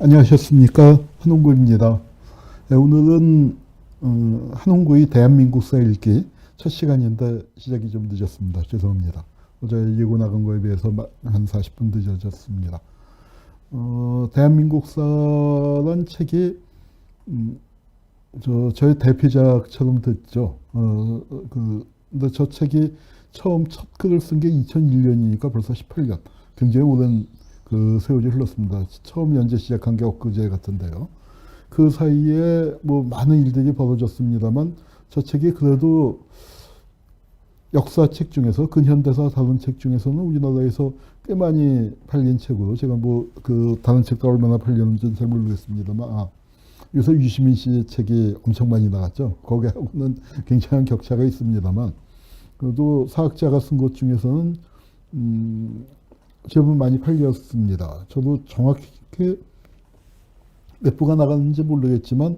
안녕하셨습니까? 한홍구입니다. 네, 오늘은 한홍구의 대한민국사 읽기 첫 시간인데 시작이 좀 늦었습니다. 죄송합니다. 어제 예고 나간 거에 비해서 한 40분 늦어졌습니다. 대한민국사란 책이 저의 대표작처럼 됐죠. 근데 저 책이 처음 첫 글을 쓴 게 2001년이니까 벌써 18년. 굉장히 오랜 그 세월이 흘렀습니다. 처음 연재 시작한 게 엊그제 같은데요. 그 사이에 뭐 많은 일들이 벌어졌습니다만 저 책이 그래도 역사책 중에서 근현대사 다룬 책 중에서는 우리나라에서 꽤 많이 팔린 책으로 제가 뭐 그 다른 책도 얼마나 팔렸는지는 잘 모르겠습니다만 요새 유시민 씨 책이 엄청 많이 나갔죠. 거기하고는 굉장한 격차가 있습니다만 그래도 사학자가 쓴 것 중에서는 제법 많이 팔렸습니다. 저도 정확히 몇 부가 나갔는지 모르겠지만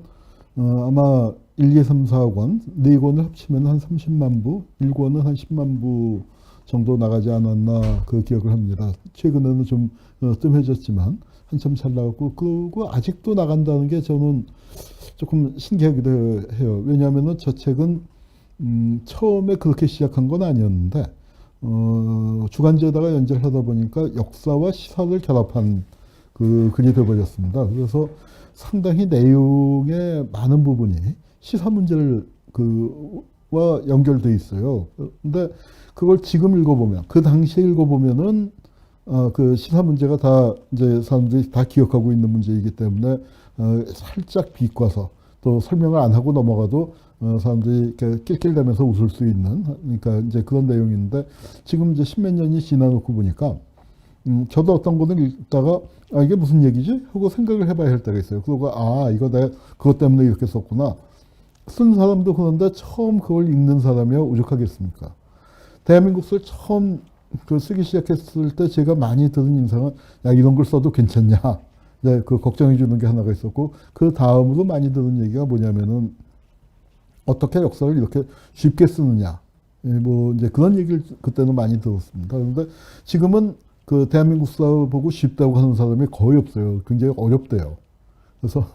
아마 1, 2, 3, 4권, 4권을 합치면 한 30만 부, 1권은 한 10만 부 정도 나가지 않았나 그 기억을 합니다. 최근에는 좀 뜸해졌지만 한참 잘 나갔고 그리고 아직도 나간다는 게 저는 조금 신기하기도 해요. 왜냐하면 저 책은 처음에 그렇게 시작한 건 아니었는데 주간지에다가 연재를 하다 보니까 역사와 시사를 결합한 그 글이 되어버렸습니다. 그래서 상당히 내용의 많은 부분이 시사 문제를 와 연결돼 있어요. 근데 그걸 지금 읽어보면, 그 당시에 읽어보면은 그 시사 문제가 다 이제 사람들이 다 기억하고 있는 문제이기 때문에 살짝 비꼬아서 또 설명을 안 하고 넘어가도 사람들이 이렇게 낄낄대면서 웃을 수 있는, 그러니까 이제 그런 내용인데 지금 이제 십몇 년이 지나놓고 보니까 저도 어떤 거는 읽다가 이게 무슨 얘기지? 하고 생각을 해봐야 할 때가 있어요. 그러고 이거 내가 그것 때문에 이렇게 썼구나. 쓴 사람도 그런데 처음 그걸 읽는 사람이야 오죽하겠습니까? 대한민국사를 처음 쓰기 시작했을 때 제가 많이 들은 인상은 야 이런 걸 써도 괜찮냐? 이제 그 걱정해 주는 게 하나가 있었고 그 다음으로 많이 들은 얘기가 뭐냐면은 어떻게 역사를 이렇게 쉽게 쓰느냐? 뭐 이제 그런 얘기를 그때는 많이 들었습니다. 그런데 지금은 그 대한민국사 보고 쉽다고 하는 사람이 거의 없어요. 굉장히 어렵대요. 그래서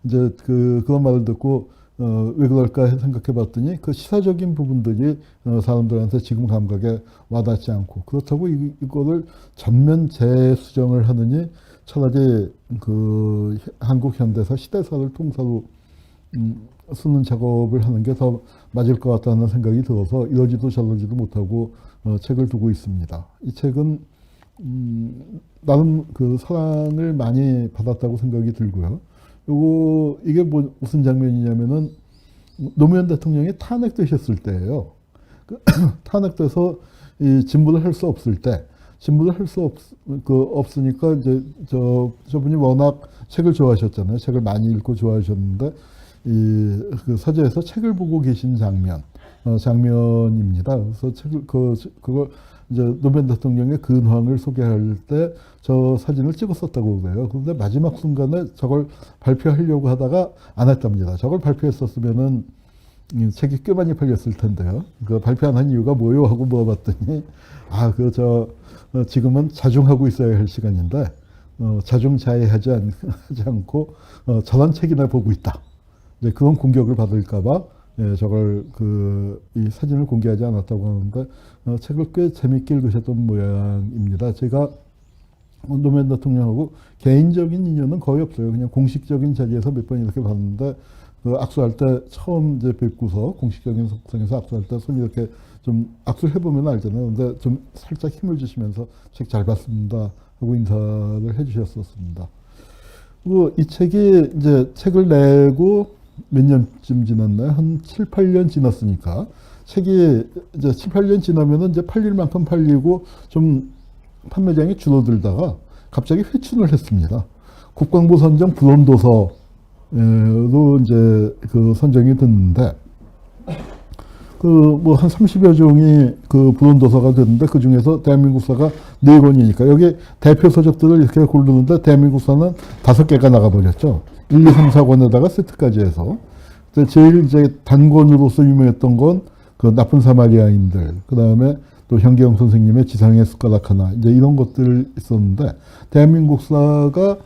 이제 그런 말을 듣고 왜 그럴까 생각해 봤더니 그 시사적인 부분들이 사람들한테 지금 감각에 와닿지 않고 그렇다고 이거를 전면 재수정을 하느니 차라리 그 한국 현대사 시대사를 통사로 쓰는 작업을 하는 게 더 맞을 것 같다는 생각이 들어서 이러지도 저러지도 못하고 책을 두고 있습니다. 이 책은 나름 그 사랑을 많이 받았다고 생각이 들고요. 이게 무슨 장면이냐면은 노무현 대통령이 탄핵되셨을 때예요. 탄핵돼서 이 진보를 할 수 없을 때, 진보를 할 수 없으니까 이제 저분이 워낙 책을 좋아하셨잖아요. 책을 많이 읽고 좋아하셨는데 그 서재에서 책을 보고 계신 장면입니다. 그래서 그걸 이제 노무현 대통령의 근황을 소개할 때 저 사진을 찍었었다고 그래요. 그런데 마지막 순간에 저걸 발표하려고 하다가 안 했답니다. 저걸 발표했었으면은 책이 꽤 많이 팔렸을 텐데요. 그 발표 안 한 이유가 뭐요? 하고 물어봤더니 지금은 자중하고 있어야 할 시간인데 자중자애하지 않고 저런 책이나 보고 있다. 이제 그런 공격을 받을까봐 저걸 이 사진을 공개하지 않았다고 하는데 책을 꽤 재밌게 읽으셨던 모양입니다. 제가 노무현 대통령하고 개인적인 인연은 거의 없어요. 그냥 공식적인 자리에서 몇 번 이렇게 봤는데 악수할 때 처음 이제 뵙고서 공식적인 석상에서 악수할 때 손 이렇게 좀 악수를 해보면 알잖아요. 근데 좀 살짝 힘을 주시면서 책 잘 봤습니다 하고 인사를 해주셨었습니다. 그리고 이 책이 이제 책을 내고 몇 년쯤 지났나요? 한 7, 8년 지났으니까 책이 이제 7, 8년 지나면은 이제 팔릴 만큼 팔리고 좀 판매량이 줄어들다가 갑자기 회춘을 했습니다. 국방부 선정 불온도서로 이제 그 선정이 됐는데 뭐 한 30여 종이 그 불온도서가 됐는데 그 중에서 대한민국사가 4권이니까 여기 대표 서적들을 이렇게 고르는데 대한민국사는 5개가 나가버렸죠. 1, 2, 3, 4권에다가 세트까지 해서 제일 이제 단권으로서 유명했던 건 그 나쁜 사마리아인들, 그 다음에 또 현기영 선생님의 지상의 숟가락 하나, 이제 이런 것들 있었는데 대한민국사가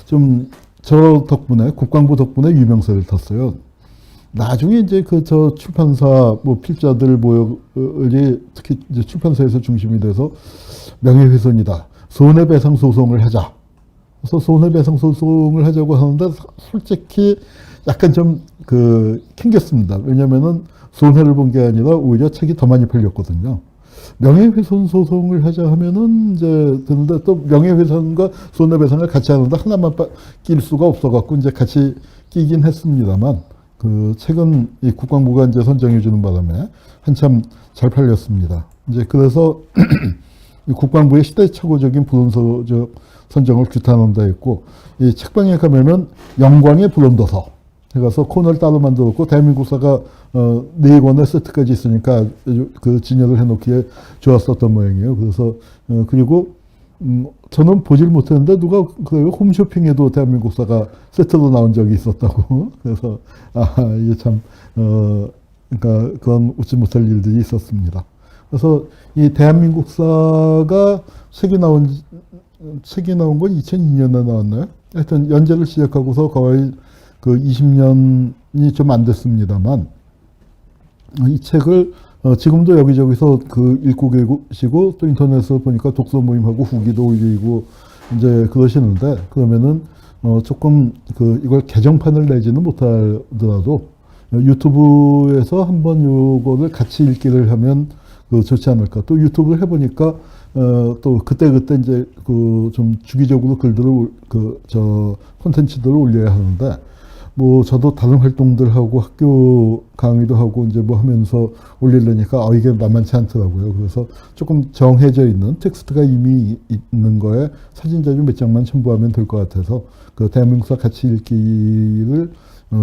좀 저 덕분에 국방부 덕분에 유명세를 탔어요. 나중에 이제 그 저 출판사 뭐 필자들 모여이 특히 이제 출판사에서 중심이 돼서 명예훼손이다. 손해배상 소송을 하자. 그래서 손해배상 소송을 하자고 하는데 솔직히 약간 좀 그 캥겼습니다. 왜냐면은 손해를 본 게 아니라 오히려 책이 더 많이 팔렸거든요. 명예훼손 소송을 하자 하면은 이제 드는데 또 명예훼손과 손해배상을 같이 하는데 하나만 낄 수가 없어갖고 이제 같이 끼긴 했습니다만 그 책은 이 국방부가 이제 선정해 주는 바람에 한참 잘 팔렸습니다. 이제 그래서 이 국방부의 시대착오적인 불온서 선정을 규탄한다 했고 이 책방에 가면은 영광의 불온도서 해가서 코너를 따로 만들었고 대한민국사가 4권의 세트까지 있으니까 그 진열을 해놓기에 좋았었던 모양이에요. 그래서 그리고 저는 보질 못했는데 누가 그래요? 홈쇼핑에도 대한민국사가 세트로 나온 적이 있었다고. 그래서 이게 참 그러니까 그건 웃지 못할 일들이 있었습니다. 그래서 이 대한민국사가 책이 나온 건 2002년에 나왔나요? 하여튼 연재를 시작하고서 거의 그 20년이 좀 안 됐습니다만 이 책을 지금도 여기저기서 그 읽고 계시고 또 인터넷에서 보니까 독서 모임하고 후기도 올리고 이제 그러시는데 그러면은 조금 그 이걸 개정판을 내지는 못하더라도 유튜브에서 한번 요거를 같이 읽기를 하면 그 좋지 않을까. 또 유튜브를 해보니까 또 그때 이제 그 좀 주기적으로 글들을 콘텐츠들을 올려야 하는데 뭐 저도 다른 활동들 하고 학교 강의도 하고 이제 뭐 하면서 올리려니까 이게 만만치 않더라고요. 그래서 조금 정해져 있는 텍스트가 이미 있는 거에 사진 자료 몇 장만 첨부하면 될 것 같아서 그 대한민국사 같이 읽기를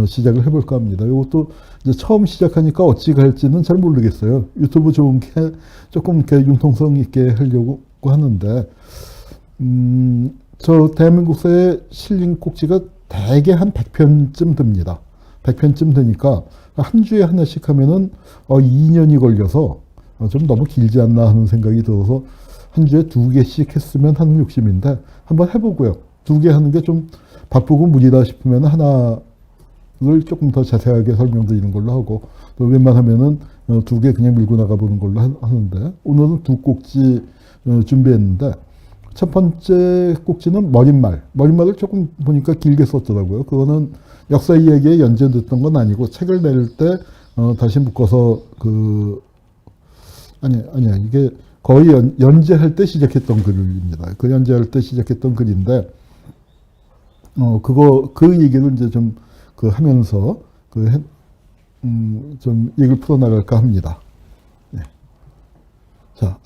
시작을 해볼까 합니다. 이것도 이제 처음 시작하니까 어찌 갈지는 잘 모르겠어요. 유튜브 좋은 게 조금 이렇게 융통성 있게 하려고 하는데 저 대한민국사에 실린 꼭지가 대개 한 100편쯤 듭니다. 100편쯤 되니까 한 주에 하나씩 하면은 2년이 걸려서 좀 너무 길지 않나 하는 생각이 들어서 한 주에 2개씩 했으면 하는 욕심인데 한번 해보고요. 2개 하는 게 좀 바쁘고 무리다 싶으면 하나를 조금 더 자세하게 설명드리는 걸로 하고 또 웬만하면은 2개 그냥 밀고 나가보는 걸로 하는데 오늘은 2꼭지 준비했는데 첫 번째 꼭지는 머릿말을 조금 보니까 길게 썼더라고요. 그거는 역사 이야기에 연재됐던 건 아니고 책을 낼 때 다시 묶어서 아니야 이게 거의 연재할 때 시작했던 글입니다. 그 연재할 때 시작했던 글인데 그 얘기를 이제 좀 하면서 좀 얘기를 풀어나갈까 합니다. 네. 자,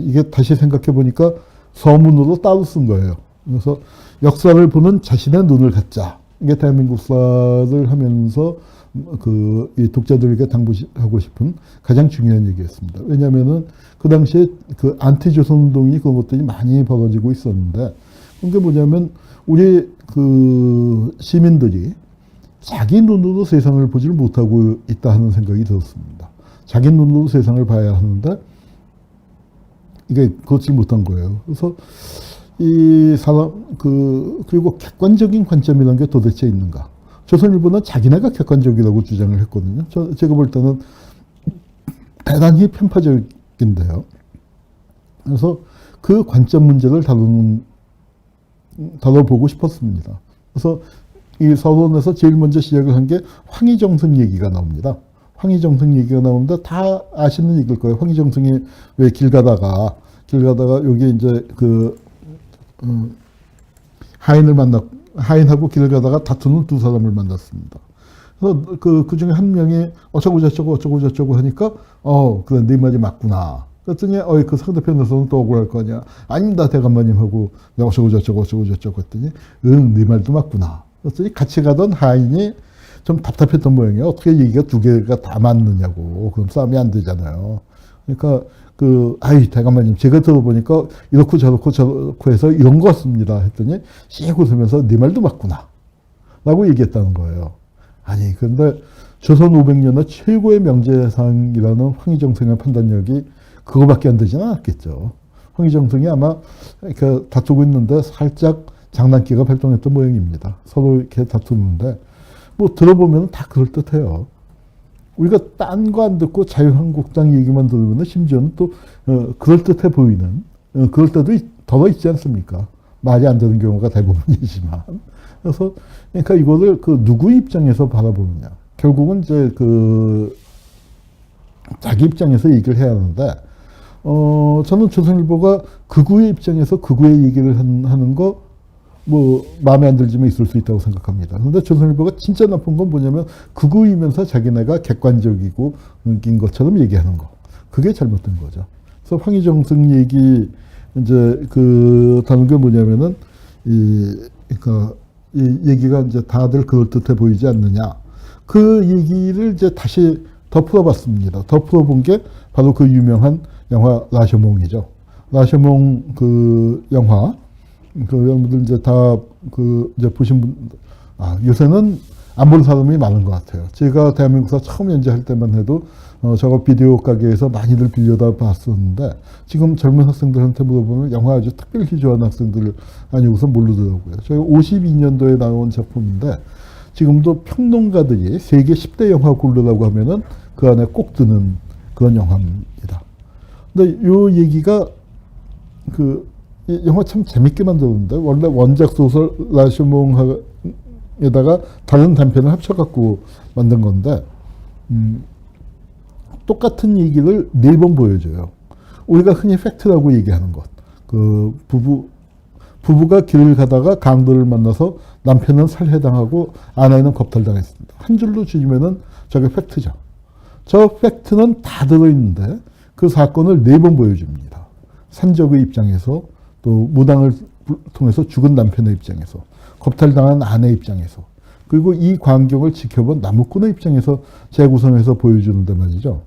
이게 다시 생각해 보니까 서문으로 따로 쓴 거예요. 그래서 역사를 보는 자신의 눈을 갖자. 이게 대한민국사를 하면서 이 독자들에게 당부하고 싶은 가장 중요한 얘기였습니다. 왜냐하면은 그 당시에 그 안티조선 운동이 그런 것들이 많이 벌어지고 있었는데 그게 뭐냐면 우리 그 시민들이 자기 눈으로 세상을 보지를 못하고 있다 하는 생각이 들었습니다. 자기 눈으로 세상을 봐야 하는데 이게 그렇지 못한 거예요. 그래서 이 사람 그리고 객관적인 관점이라는 게 도대체 있는가? 조선일보는 자기네가 객관적이라고 주장을 했거든요. 제가 볼 때는 대단히 편파적인데요. 그래서 그 관점 문제를 다뤄보고 싶었습니다. 그래서 이 서론에서 제일 먼저 시작을 한 게 황희정승 얘기가 나옵니다. 황희정승 얘기가 나오는데 다 아시는 얘기일 거예요. 황희정승이 왜 길 가다가 여기 이제 하인하고 길을 가다가 다투는 두 사람을 만났습니다. 그래서 그 중에 한 명이 어쩌고 저쩌고 하니까 그래 네 말이 맞구나. 그랬더니 그 상대편에서는 또 억울할 거 아니야. 아닙니다 대감마님 하고 어쩌고 저쩌고 했더니 네 말도 맞구나. 그랬더니 같이 가던 하인이 좀 답답했던 모양이에요. 어떻게 얘기가 2개가 다 맞느냐고. 그럼 싸움이 안 되잖아요. 그러니까 대감마님 제가 들어보니까 이렇고 저렇고 해서 이런 것 같습니다. 했더니 씩 웃으면서 네 말도 맞구나. 라고 얘기했다는 거예요. 아니 근데 조선 500년의 최고의 명제상이라는 황희정승의 판단력이 그거밖에 안 되지는 않았겠죠. 황희정승이 아마 다투고 있는데 살짝 장난기가 발동했던 모양입니다. 서로 이렇게 다투는데 뭐 들어보면 다 그럴듯해요. 우리가 딴 거 안 듣고 자유한국당 얘기만 들으면 심지어는 또 그럴듯해 보이는 그럴 때도 더러 있지 않습니까? 말이 안 되는 경우가 대부분이지만. 그래서 그러니까 이거를 그 누구 입장에서 바라보느냐. 결국은 이제 그 자기 입장에서 얘기를 해야 하는데 저는 조선일보가 극우의 입장에서 극우의 얘기를 하는 거 뭐 마음에 안 들지만 있을 수 있다고 생각합니다. 그런데 조선일보가 진짜 나쁜 건 뭐냐면 극우이면서 자기네가 객관적이고 인 것처럼 얘기하는 거. 그게 잘못된 거죠. 그래서 황희정승 얘기 이제 그 다른 게 뭐냐면은 그러니까 이 얘기가 이제 다들 그럴듯해 보이지 않느냐. 그 얘기를 이제 다시 더 풀어봤습니다. 더 풀어본 게 바로 그 유명한 영화 라쇼몽이죠. 라쇼몽 그 영화, 그 여러분들 이제 다 그 이제 보신 분, 요새는 안 본 사람이 많은 것 같아요. 제가 대한민국에서 처음 연재할 때만 해도 저거 비디오 가게에서 많이들 빌려다 봤었는데 지금 젊은 학생들한테 물어보면 영화 아주 특별히 좋아하는 학생들 아니고서 모르더라고요. 저희 52년도에 나온 작품인데 지금도 평론가들이 세계 10대 영화 고르라고 하면은 그 안에 꼭 드는 그런 영화입니다. 근데 요 얘기가 이 영화 참 재밌게 만들었는데 원래 원작 소설 라쇼몽에다가 다른 단편을 합쳐갖고 만든 건데 똑같은 얘기를 4번 보여줘요. 우리가 흔히 팩트라고 얘기하는 것. 그 부부가 길을 가다가 강도를 만나서 남편은 살해당하고 아내는 겁탈당했습니다. 한 줄로 줄이면은 저게 팩트죠. 저 팩트는 다 들어있는데 그 사건을 4번 보여줍니다. 산적의 입장에서 또 무당을 통해서 죽은 남편의 입장에서 겁탈당한 아내 입장에서 그리고 이 광경을 지켜본 나무꾼의 입장에서 재구성해서 보여주는데 말이죠.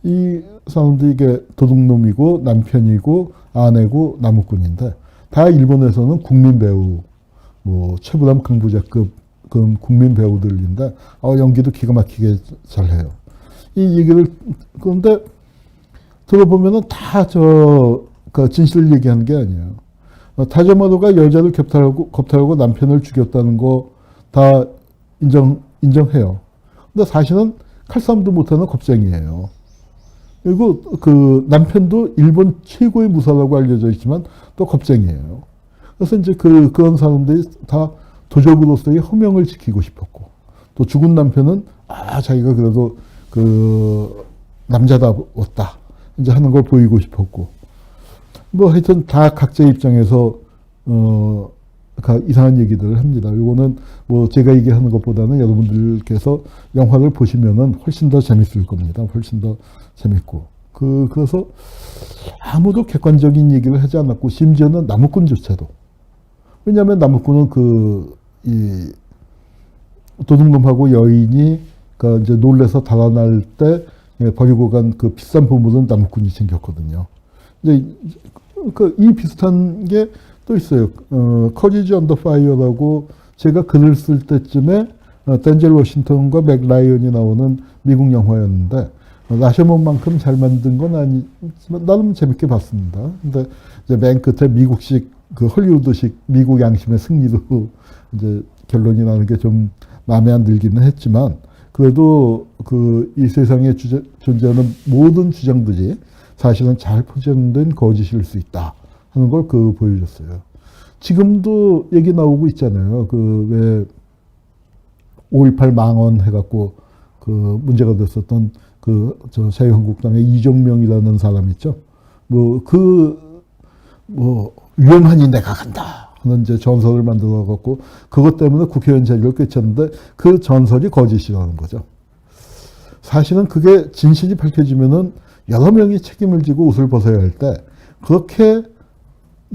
이 사람들이 이게 도둑놈이고 남편이고 아내고 나무꾼인데 다 일본에서는 국민 배우 뭐 최불암 강부자급 그 국민 배우들인데 연기도 기가 막히게 잘해요. 이 얘기를 그런데 들어보면은 다 그 진실을 얘기하는 게 아니에요. 타조마루가 여자를 겁탈하고 남편을 죽였다는 거 다 인정해요. 근데 사실은 칼싸움도 못하는 겁쟁이에요. 그리고 그 남편도 일본 최고의 무사라고 알려져 있지만 또 겁쟁이에요. 그래서 이제 그런 사람들이 다 도적으로서의 허명을 지키고 싶었고 또 죽은 남편은 자기가 그래도 그 남자다웠다 이제 하는 걸 보이고 싶었고 뭐 하여튼 다 각자의 입장에서 이상한 얘기들을 합니다. 이거는 뭐 제가 얘기하는 것보다는 여러분들께서 영화를 보시면은 훨씬 더 재밌을 겁니다. 훨씬 더 재밌고 그래서 아무도 객관적인 얘기를 하지 않았고 심지어는 나무꾼조차도 왜냐하면 나무꾼은 이 도둑놈하고 여인이 이제 놀래서 달아날 때 버리고 간 그 비싼 보물은 나무꾼이 챙겼거든요. 이제 이 비슷한 게 또 있어요. 커리지 언더 파이어라고 제가 글을 쓸 때쯤에 덴젤 워싱턴과 맥 라이언이 나오는 미국 영화였는데 라쇼몬만큼 잘 만든 건 아니지만 나름 재밌게 봤습니다. 근데 이제 맨 끝에 미국식 그 헐리우드식 미국 양심의 승리로 이제 결론이 나는 게 좀 마음에 안 들기는 했지만 그래도 이 세상에 존재하는 모든 주장들이 사실은 잘 포장된 거짓일 수 있다 하는 걸 보여줬어요. 지금도 얘기 나오고 있잖아요. 왜 5.18 망언 해갖고 문제가 됐었던 저 자유한국당의 이종명이라는 사람 있죠. 위험하니 내가 간다 하는 이제 전설을 만들어갖고 그것 때문에 국회의원 자리를 꿰쳤는데 그 전설이 거짓이라는 거죠. 사실은 그게 진실이 밝혀지면은 여러 명이 책임을 지고 옷을 벗어야 할 때 그렇게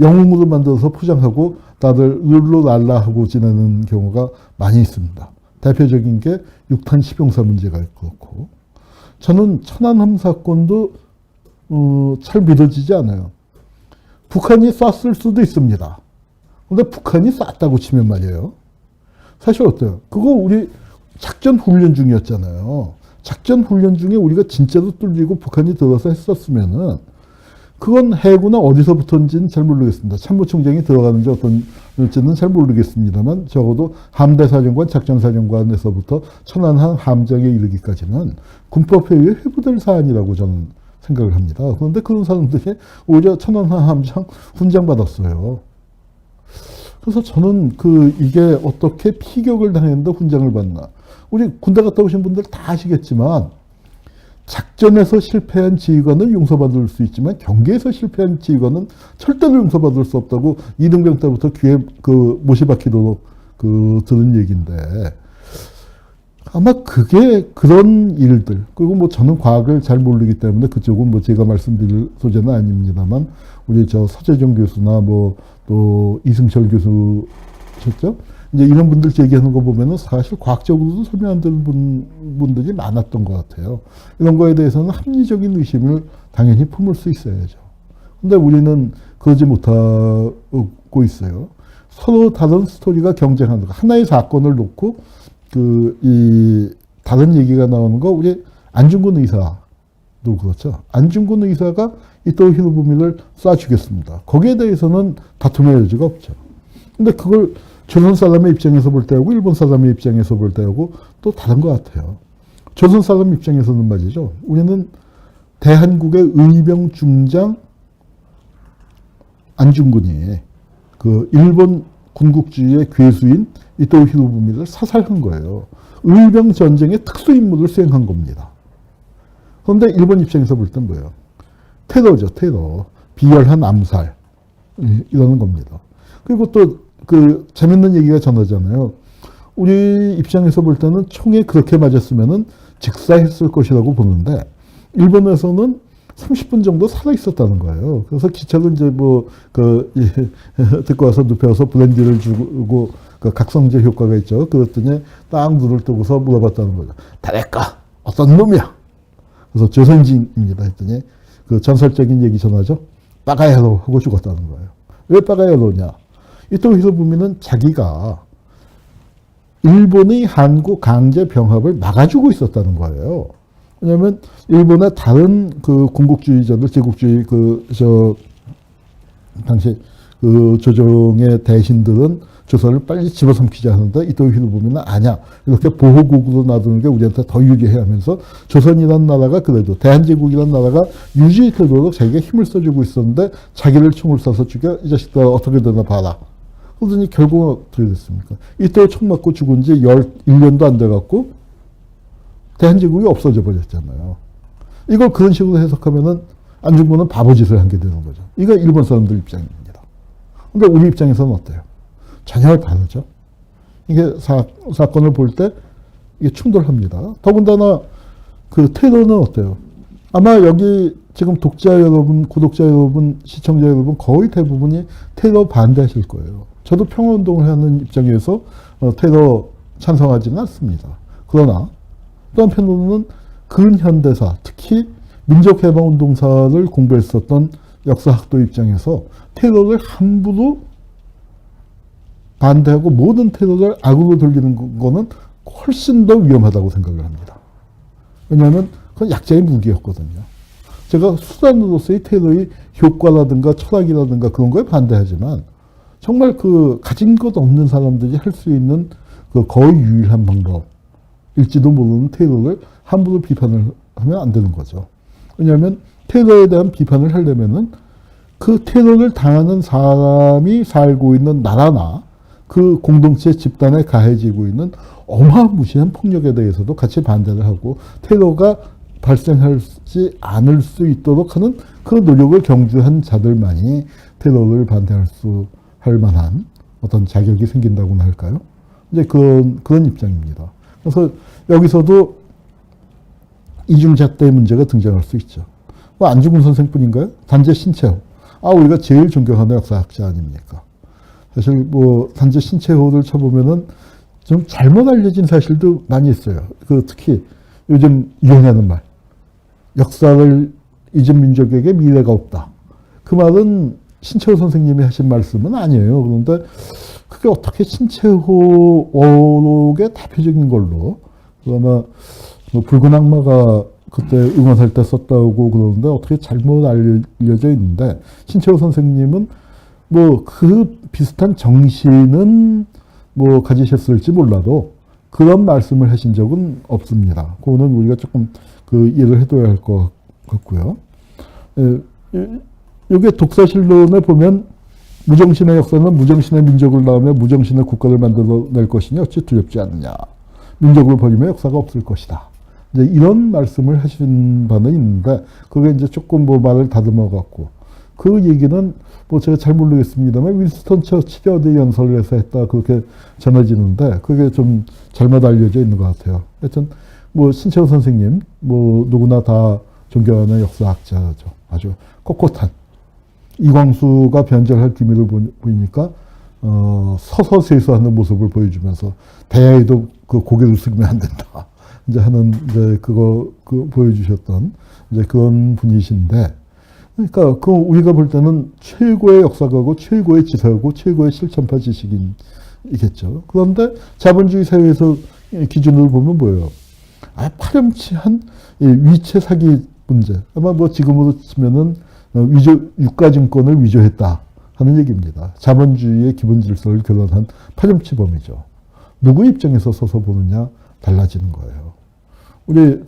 영웅으로 만들어서 포장하고 다들 룰루랄라 하고 지내는 경우가 많이 있습니다. 대표적인 게 6탄 시병사 문제가 그렇고 저는 천안함 사건도 잘 믿어지지 않아요. 북한이 쐈을 수도 있습니다. 근데 북한이 쐈다고 치면 말이에요. 사실 어때요? 그거 우리 작전 훈련 중이었잖아요. 작전 훈련 중에 우리가 진짜로 뚫리고 북한이 들어서 했었으면은 그건 해구나 어디서부터인지는 잘 모르겠습니다. 참모총장이 들어가는지 어떤지는 잘 모르겠습니다만 적어도 함대사령관, 작전사령관에서부터 천안함 함정에 이르기까지는 군법회의에 회부될 사안이라고 저는 생각을 합니다. 그런데 그런 사람들이 오히려 천안함 함정 훈장 받았어요. 그래서 저는 이게 어떻게 피격을 당했는데 훈장을 받나. 우리 군대 갔다 오신 분들 다 아시겠지만 작전에서 실패한 지휘관은 용서받을 수 있지만 경계에서 실패한 지휘관은 절대로 용서받을 수 없다고 이등병 때부터 귀에 못이 박히도록 들은 얘기인데 아마 그게 그런 일들 그리고 뭐 저는 과학을 잘 모르기 때문에 그쪽은 뭐 제가 말씀드릴 소재는 아닙니다만 우리 저 서재정 교수나 뭐 또 이승철 교수셨죠? 이제 이런 분들 얘기하는 거 보면은 사실 과학적으로도 설명 안 되는 분들이 많았던 것 같아요. 이런 거에 대해서는 합리적인 의심을 당연히 품을 수 있어야죠. 근데 우리는 그러지 못하고 있어요. 서로 다른 스토리가 경쟁하는 거. 하나의 사건을 놓고 다른 얘기가 나오는 거, 우리 안중근 의사도 그렇죠. 안중근 의사가 이토 히로부미를 쏴 죽였습니다. 거기에 대해서는 다툼의 여지가 없죠. 근데 그걸 조선 사람의 입장에서 볼 때하고 일본 사람의 입장에서 볼 때하고 또 다른 것 같아요. 조선 사람 입장에서는 말이죠. 우리는 대한국의 의병 중장 안중근이 일본 군국주의의 괴수인 이토 히로부미를 사살한 거예요. 의병 전쟁의 특수 임무를 수행한 겁니다. 그런데 일본 입장에서 볼 땐 뭐예요? 테러죠, 테러. 비열한 암살. 이러는 겁니다. 그리고 또 재밌는 얘기가 전하잖아요. 우리 입장에서 볼 때는 총에 그렇게 맞았으면은 직사했을 것이라고 보는데, 일본에서는 30분 정도 살아 있었다는 거예요. 그래서 기차도 이제 듣고 와서 눕혀서 브랜디를 주고, 각성제 효과가 있죠. 그랬더니 딱 눈을 뜨고서 물어봤다는 거죠. 다레까, 어떤 놈이야? 그래서 조선인입니다. 했더니 전설적인 얘기 전하죠. 빠가야로 하고 죽었다는 거예요. 왜 빠가야로냐? 이토 히로부미는 자기가 일본의 한국 강제 병합을 막아주고 있었다는 거예요. 왜냐하면 일본의 다른 군국주의자들, 제국주의 당시 조정의 대신들은 조선을 빨리 집어삼키자 하는데 이토 히로부미는 아니야. 이렇게 보호국으로 놔두는 게 우리한테 더 유리해 하면서 조선이라는 나라가 그래도 대한제국이라는 나라가 유지되도록 자기가 힘을 써주고 있었는데 자기를 총을 쏴서 죽여 이 자식들 어떻게 되나 봐라. 그러더니 결국은 어떻게 됐습니까? 이때 총 맞고 죽은 지 1년도 안 돼갖고 대한제국이 없어져 버렸잖아요. 이걸 그런 식으로 해석하면은 안중근은 바보짓을 한 게 되는 거죠. 이거 일본 사람들 입장입니다. 근데 우리 입장에서는 어때요? 전혀 다르죠. 이게 사건을 볼 때 이게 충돌합니다. 더군다나 테러는 어때요? 아마 여기 지금 독자 여러분, 구독자 여러분, 시청자 여러분 거의 대부분이 테러 반대하실 거예요. 저도 평화운동을 하는 입장에서 테러 찬성하지는 않습니다. 그러나 또 한편으로는 근현대사, 특히 민족해방운동사를 공부했었던 역사학도 입장에서 테러를 함부로 반대하고 모든 테러를 악으로 돌리는 거는 훨씬 더 위험하다고 생각을 합니다. 왜냐하면 그건 약자의 무기였거든요. 제가 수단으로서의 테러의 효과라든가 철학이라든가 그런 거에 반대하지만 정말 가진 것 없는 사람들이 할 수 있는 거의 유일한 방법일지도 모르는 테러를 함부로 비판을 하면 안 되는 거죠. 왜냐하면 테러에 대한 비판을 하려면은 그 테러를 당하는 사람이 살고 있는 나라나 그 공동체 집단에 가해지고 있는 어마무시한 폭력에 대해서도 같이 반대를 하고 테러가 발생하지 않을 수 있도록 하는 그 노력을 경주한 자들만이 테러를 할 만한 어떤 자격이 생긴다고나 할까요? 이제 그런 입장입니다. 그래서 여기서도 이중잣대 문제가 등장할 수 있죠. 안중근 선생뿐인가요? 단재 신채호. 우리가 제일 존경하는 역사학자 아닙니까? 사실 단재 신채호를 쳐보면은 좀 잘못 알려진 사실도 많이 있어요. 특히 요즘 유행하는 말. 역사를 잊은 민족에게 미래가 없다. 그 말은 신채호 선생님이 하신 말씀은 아니에요. 그런데 그게 어떻게 신채호 어록의 대표적인 걸로 아마 붉은 악마가 그때 응원할 때 썼다고 그러는데 어떻게 잘못 알려져 있는데 신채호 선생님은 뭐 그 비슷한 정신은 뭐 가지셨을지 몰라도 그런 말씀을 하신 적은 없습니다. 그거는 우리가 조금 그 이해를 해둬야 할 것 같고요. 이게 독서실론에 보면 무정신의 역사는 무정신의 민족을 낳으며 무정신의 국가를 만들어낼 것이니 어찌 두렵지 않느냐. 민족을 버리면 역사가 없을 것이다. 이제 이런 말씀을 하신 바는 있는데 그게 이제 조금 뭐 말을 다듬어 갖고 그 얘기는 뭐 제가 잘 모르겠습니다만 윈스턴 처칠이 어디 연설을 해서 했다 그렇게 전해지는데 그게 좀 잘못 알려져 있는 것 같아요. 하여튼 뭐 신채호 선생님 뭐 누구나 다 존경하는 역사학자죠. 아주 꼿꼿한 이광수가 변절할 기미를 보이니까 서서 세수하는 모습을 보여주면서 대야에도 그 고개를 숙이면 안 된다. 이제 하는 이제 그거 보여주셨던 이제 그런 분이신데, 그러니까 그 우리가 볼 때는 최고의 역사가고 최고의 지사고 최고의 실천파 지식인이겠죠. 그런데 자본주의 사회에서 기준으로 보면 뭐예요? 파렴치한 위체 사기 문제. 아마 뭐 지금으로 치면은 유가증권을 위조했다 하는 얘기입니다. 자본주의의 기본 질서를 교란한 파렴치범이죠. 누구 입장에서 서서 보느냐 달라지는 거예요. 우리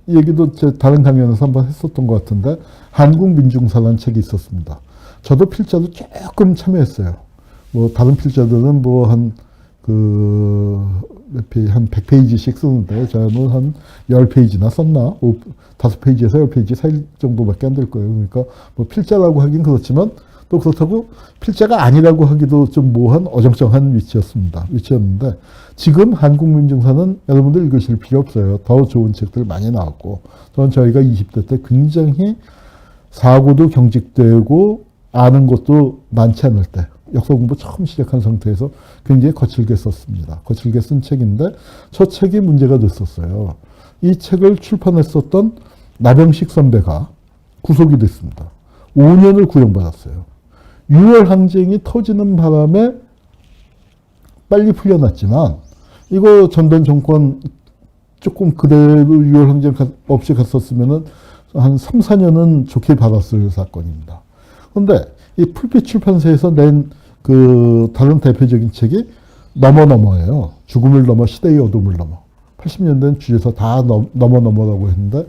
얘기도 제 다른 강연에서 한번 했었던 것 같은데 한국민중사라는 책이 있었습니다. 저도 필자도 조금 참여했어요. 뭐 다른 필자들은 뭐 한 100페이지씩 쓰는데 저는 한 10페이지나 썼나? 5페이지에서 10페이지 사이 정도밖에 안 될 거예요. 그러니까 뭐 필자라고 하긴 그렇지만 또 그렇다고 필자가 아니라고 하기도 좀 모호한 어정쩡한 위치였는데 지금 한국민중사는 여러분들 읽으실 필요 없어요. 더 좋은 책들 많이 나왔고 저는 저희가 20대 때 굉장히 사고도 경직되고 아는 것도 많지 않을 때 역사 공부 처음 시작한 상태에서 굉장히 거칠게 썼습니다. 거칠게 쓴 책인데 저 책이 문제가 됐었어요. 이 책을 출판했었던 나병식 선배가 구속이 됐습니다. 5년을 구형받았어요. 6월 항쟁이 터지는 바람에 빨리 풀려났지만 이거 전단 정권 조금 그대로 6월 항쟁 없이 갔었으면 한 3, 4년은 좋게 받았을 사건입니다. 그런데 이 풀빛 출판사에서 낸 다른 대표적인 책이 넘어넘어예요. 죽음을 넘어 시대의 어둠을 넘어. 80년대는 주에서 다 넘어넘어라고 했는데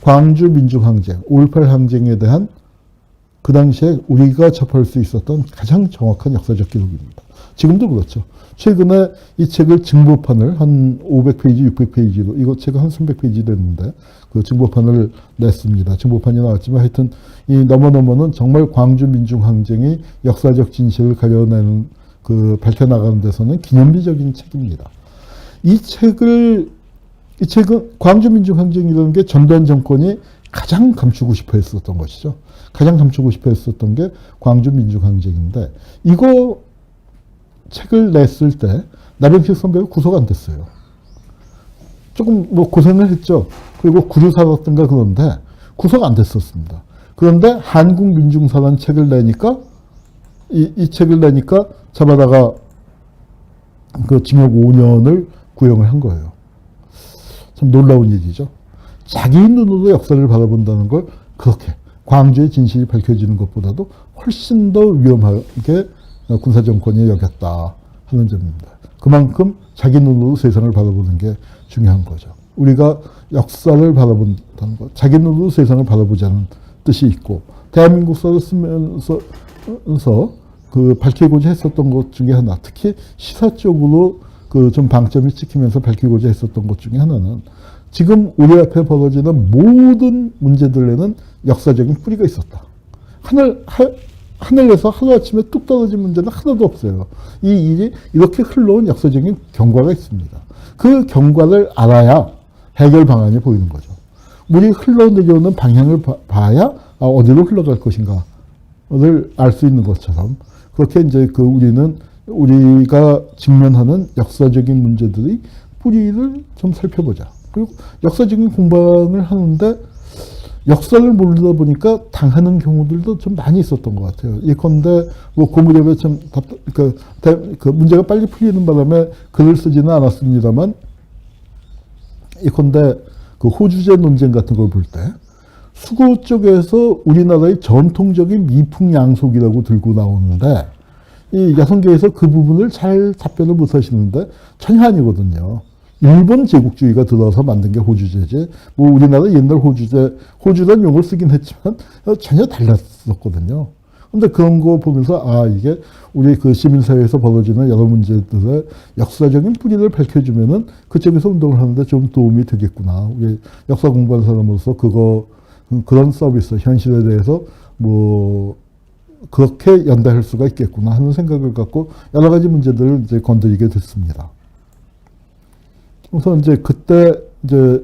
광주 민중항쟁, 5.18 항쟁에 대한 그 당시에 우리가 접할 수 있었던 가장 정확한 역사적 기록입니다. 지금도 그렇죠. 최근에 이 책을 증보판을 한 500페이지, 600페이지로, 이거 책은 한 300페이지 됐는데, 그 증보판을 냈습니다. 증보판이 나왔지만 하여튼 이 넘어넘어는 정말 광주 민중항쟁의 역사적 진실을 가려내는 밝혀나가는 데서는 기념비적인 책입니다. 이 책은 광주 민중항쟁이라는 게 전두환 정권이 가장 감추고 싶어 했었던 것이죠. 가장 감추고 싶어 했었던 게 광주 민중항쟁인데 이거 책을 냈을 때 나병식 선배가 구속 안 됐어요. 조금 뭐 고생을 했죠. 그리고 구류 살았던가 그런데 구속 안 됐었습니다. 그런데 한국민중사라는 책을 내니까 이 책을 내니까 잡아다가 징역 5년을 구형을 한 거예요. 참 놀라운 일이죠. 자기 눈으로 역사를 바라본다는 걸 그렇게 광주의 진실이 밝혀지는 것보다도 훨씬 더 위험하게 군사정권이 여겼다 하는 점입니다. 그만큼 자기 눈으로 세상을 바라보는 게 중요한 거죠. 우리가 역사를 바라본다는 것, 자기 눈으로 세상을 바라보자는 뜻이 있고 대한민국사를 쓰면서 밝히고자 했었던 것 중에 하나, 특히 시사 쪽으로 좀 방점이 찍히면서 밝히고자 했었던 것 중에 하나는 지금 우리 앞에 벌어지는 모든 문제들에는 역사적인 뿌리가 있었다. 하늘에서 하루아침에 뚝 떨어진 문제는 하나도 없어요. 이 일이 이렇게 흘러온 역사적인 경과가 있습니다. 그 경과를 알아야 해결 방안이 보이는 거죠. 물이 흘러내려오는 방향을 봐야 어디로 흘러갈 것인가를 알 수 있는 것처럼 그렇게 이제 우리가 직면하는 역사적인 문제들의 뿌리를 좀 살펴보자. 그리고 역사적인 공부를 하는데 역사를 모르다 보니까 당하는 경우들도 좀 많이 있었던 것 같아요. 예컨대 뭐 고무렵에 참 문제가 빨리 풀리는 바람에 글을 쓰지는 않았습니다만 예컨대 그 호주제 논쟁 같은 걸 볼 때 수거 쪽에서 우리나라의 전통적인 미풍양속이라고 들고 나오는데 이 여성계에서 그 부분을 잘 답변을 못 하시는데 전혀 아니거든요. 일본 제국주의가 들어서 만든 게 호주제지. 뭐 우리나라 옛날 호주제, 호주란 용어를 쓰긴 했지만 전혀 달랐었거든요. 근데 그런 거 보면서 아 이게 우리 그 시민사회에서 벌어지는 여러 문제들의 역사적인 뿌리를 밝혀주면은 그쪽에서 운동을 하는데 좀 도움이 되겠구나. 우리 역사 공부하는 사람으로서 그런 서비스, 현실에 대해서 뭐 그렇게 연대할 수가 있겠구나 하는 생각을 갖고 여러 가지 문제들을 이제 건드리게 됐습니다. 그래서 이제 그때 이제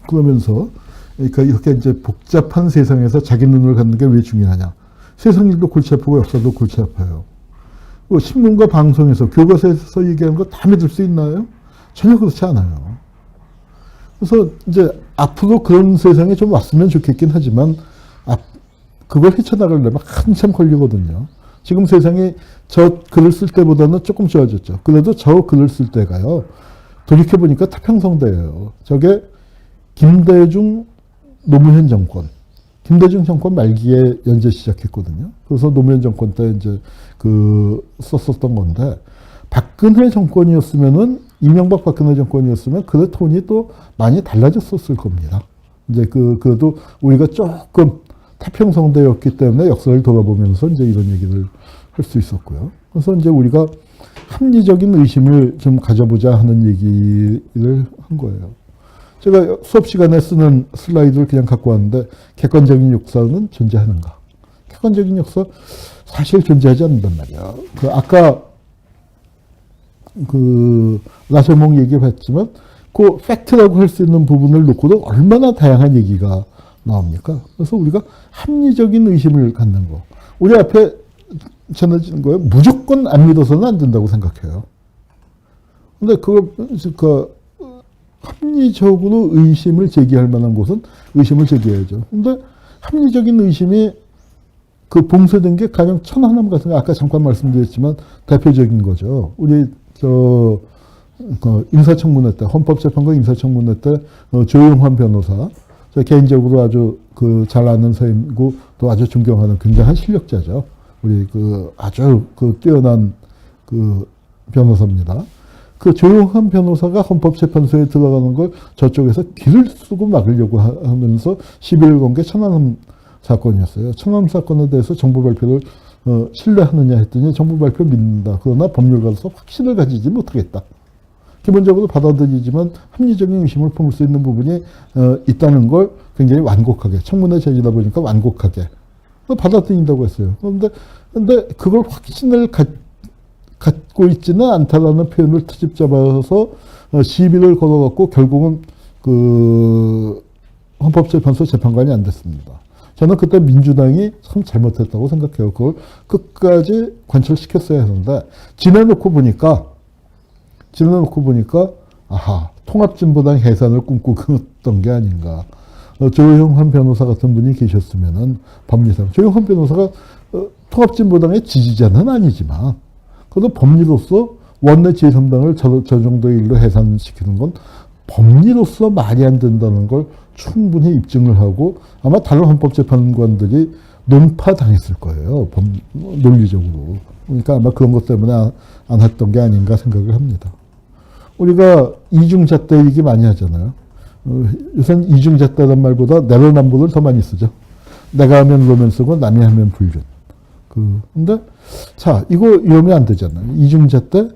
그러면서 그러니까 이렇게 이제 복잡한 세상에서 자기 눈을 갖는 게 왜 중요하냐. 세상 일도 골치 아프고 역사도 골치 아파요. 신문과 방송에서 교과서에서 얘기하는 거 다 믿을 수 있나요? 전혀 그렇지 않아요. 그래서 이제 앞으로 그런 세상에 좀 왔으면 좋겠긴 하지만 그걸 헤쳐나가려면 한참 걸리거든요. 지금 세상이 저 글을 쓸 때보다는 조금 좋아졌죠. 그래도 저 글을 쓸 때가요. 돌이켜보니까 태평성대예요. 저게 김대중 노무현 정권. 김대중 정권 말기에 연재 시작했거든요. 그래서 노무현 정권 때 이제 썼었던 건데, 박근혜 정권이었으면은, 이명박 박근혜 정권이었으면 그의 톤이 또 많이 달라졌었을 겁니다. 이제 그래도 우리가 조금 태평성대였기 때문에 역사를 돌아보면서 이제 이런 얘기를 할 수 있었고요. 그래서 이제 우리가 합리적인 의심을 좀 가져보자 하는 얘기를 한 거예요. 제가 수업 시간에 쓰는 슬라이드를 그냥 갖고 왔는데 객관적인 역사는 존재하는가? 객관적인 역사 사실 존재하지 않는단 말이야. 아까 라셔몽 얘기를 했지만 그 팩트라고 할 수 있는 부분을 놓고도 얼마나 다양한 얘기가 나옵니까? 그래서 우리가 합리적인 의심을 갖는 거. 우리 앞에 전해지는 거예요. 무조건 안 믿어서는 안 된다고 생각해요. 근데 합리적으로 의심을 제기할 만한 곳은 의심을 제기해야죠. 근데 합리적인 의심이 봉쇄된 게 가령 천안함 같은 거 아까 잠깐 말씀드렸지만 대표적인 거죠. 우리 인사청문회 때 헌법재판관 인사청문회 때 조용환 변호사 개인적으로 아주 잘 아는 선생님이고 또 아주 존경하는 굉장한 실력자죠. 우리 아주 뛰어난 변호사입니다. 조용한 변호사가 헌법재판소에 들어가는 걸 저쪽에서 길을 쓰고 막으려고 하면서 시비를 건 게 천안함 사건이었어요. 천안함 사건에 대해서 정부 발표를 신뢰하느냐 했더니 정부 발표 믿는다. 그러나 법률가로서 확신을 가지지 못하겠다. 기본적으로 받아들이지만 합리적인 의심을 품을 수 있는 부분이 있다는 걸 굉장히 완곡하게, 청문회 제기다 보니까 완곡하게 받아들인다고 했어요. 그런데 그걸 확신을 갖고 있지는 않다라는 표현을 트집 잡아서 시비를 걸어갖고 결국은 헌법재판소 재판관이 안 됐습니다. 저는 그때 민주당이 참 잘못했다고 생각해요. 그걸 끝까지 관철시켰어야 했는데 지내놓고 보니까 아하, 통합진보당 해산을 꿈꾸던 게 아닌가. 조용한 변호사 같은 분이 계셨으면은 법리상 조용한 변호사가 통합진보당의 지지자는 아니지만 그래도 법리로서 원내 제3당을 저 정도의 일로 해산시키는 건 법리로서 말이 안 된다는 걸 충분히 입증을 하고 아마 다른 헌법재판관들이 논파당했을 거예요. 논리적으로. 그러니까 아마 그런 것 때문에 안 했던 게 아닌가 생각을 합니다. 우리가 이중잣대 얘기 많이 하잖아요. 요새는 이중잣대란 말보다 내로남불을 더 많이 쓰죠. 내가 하면 로맨스고 남이 하면 불륜. 근데 자, 이거 이러면 안 되잖아요. 이중잣대?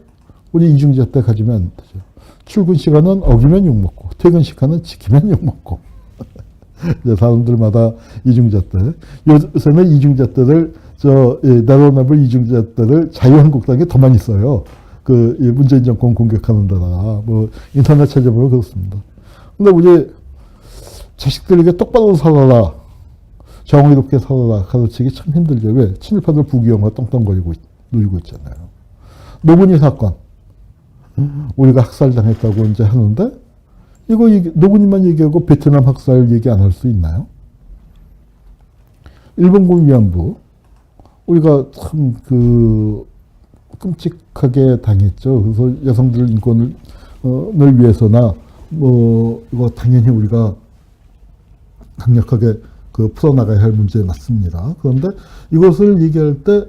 우리 이중잣대 가지면 안 되죠. 출근 시간은 어기면 욕먹고, 퇴근 시간은 지키면 욕먹고. 사람들마다 이중잣대. 요새는 이중잣대를, 내로남불 이중잣대를 자유한국당이 더 많이 써요. 문재인 정권 공격하는 데다가, 인터넷 찾아보면 그렇습니다. 근데 우리 자식들에게 똑바로 살아라. 정의롭게 살아라. 가르치기 참 힘들죠. 왜? 친일파들 부귀영화 떵떵거리고 누리고 있잖아요. 노근희 사건. 우리가 학살당했다고 이제 하는데, 이거 노근희만 얘기하고 베트남 학살 얘기 안 할 수 있나요? 일본군 위안부. 우리가 참 끔찍하게 당했죠. 그래서 여성들 인권을 위해서나 뭐 이거 당연히 우리가 강력하게 그 풀어나가야 할 문제 맞습니다. 그런데 이것을 얘기할 때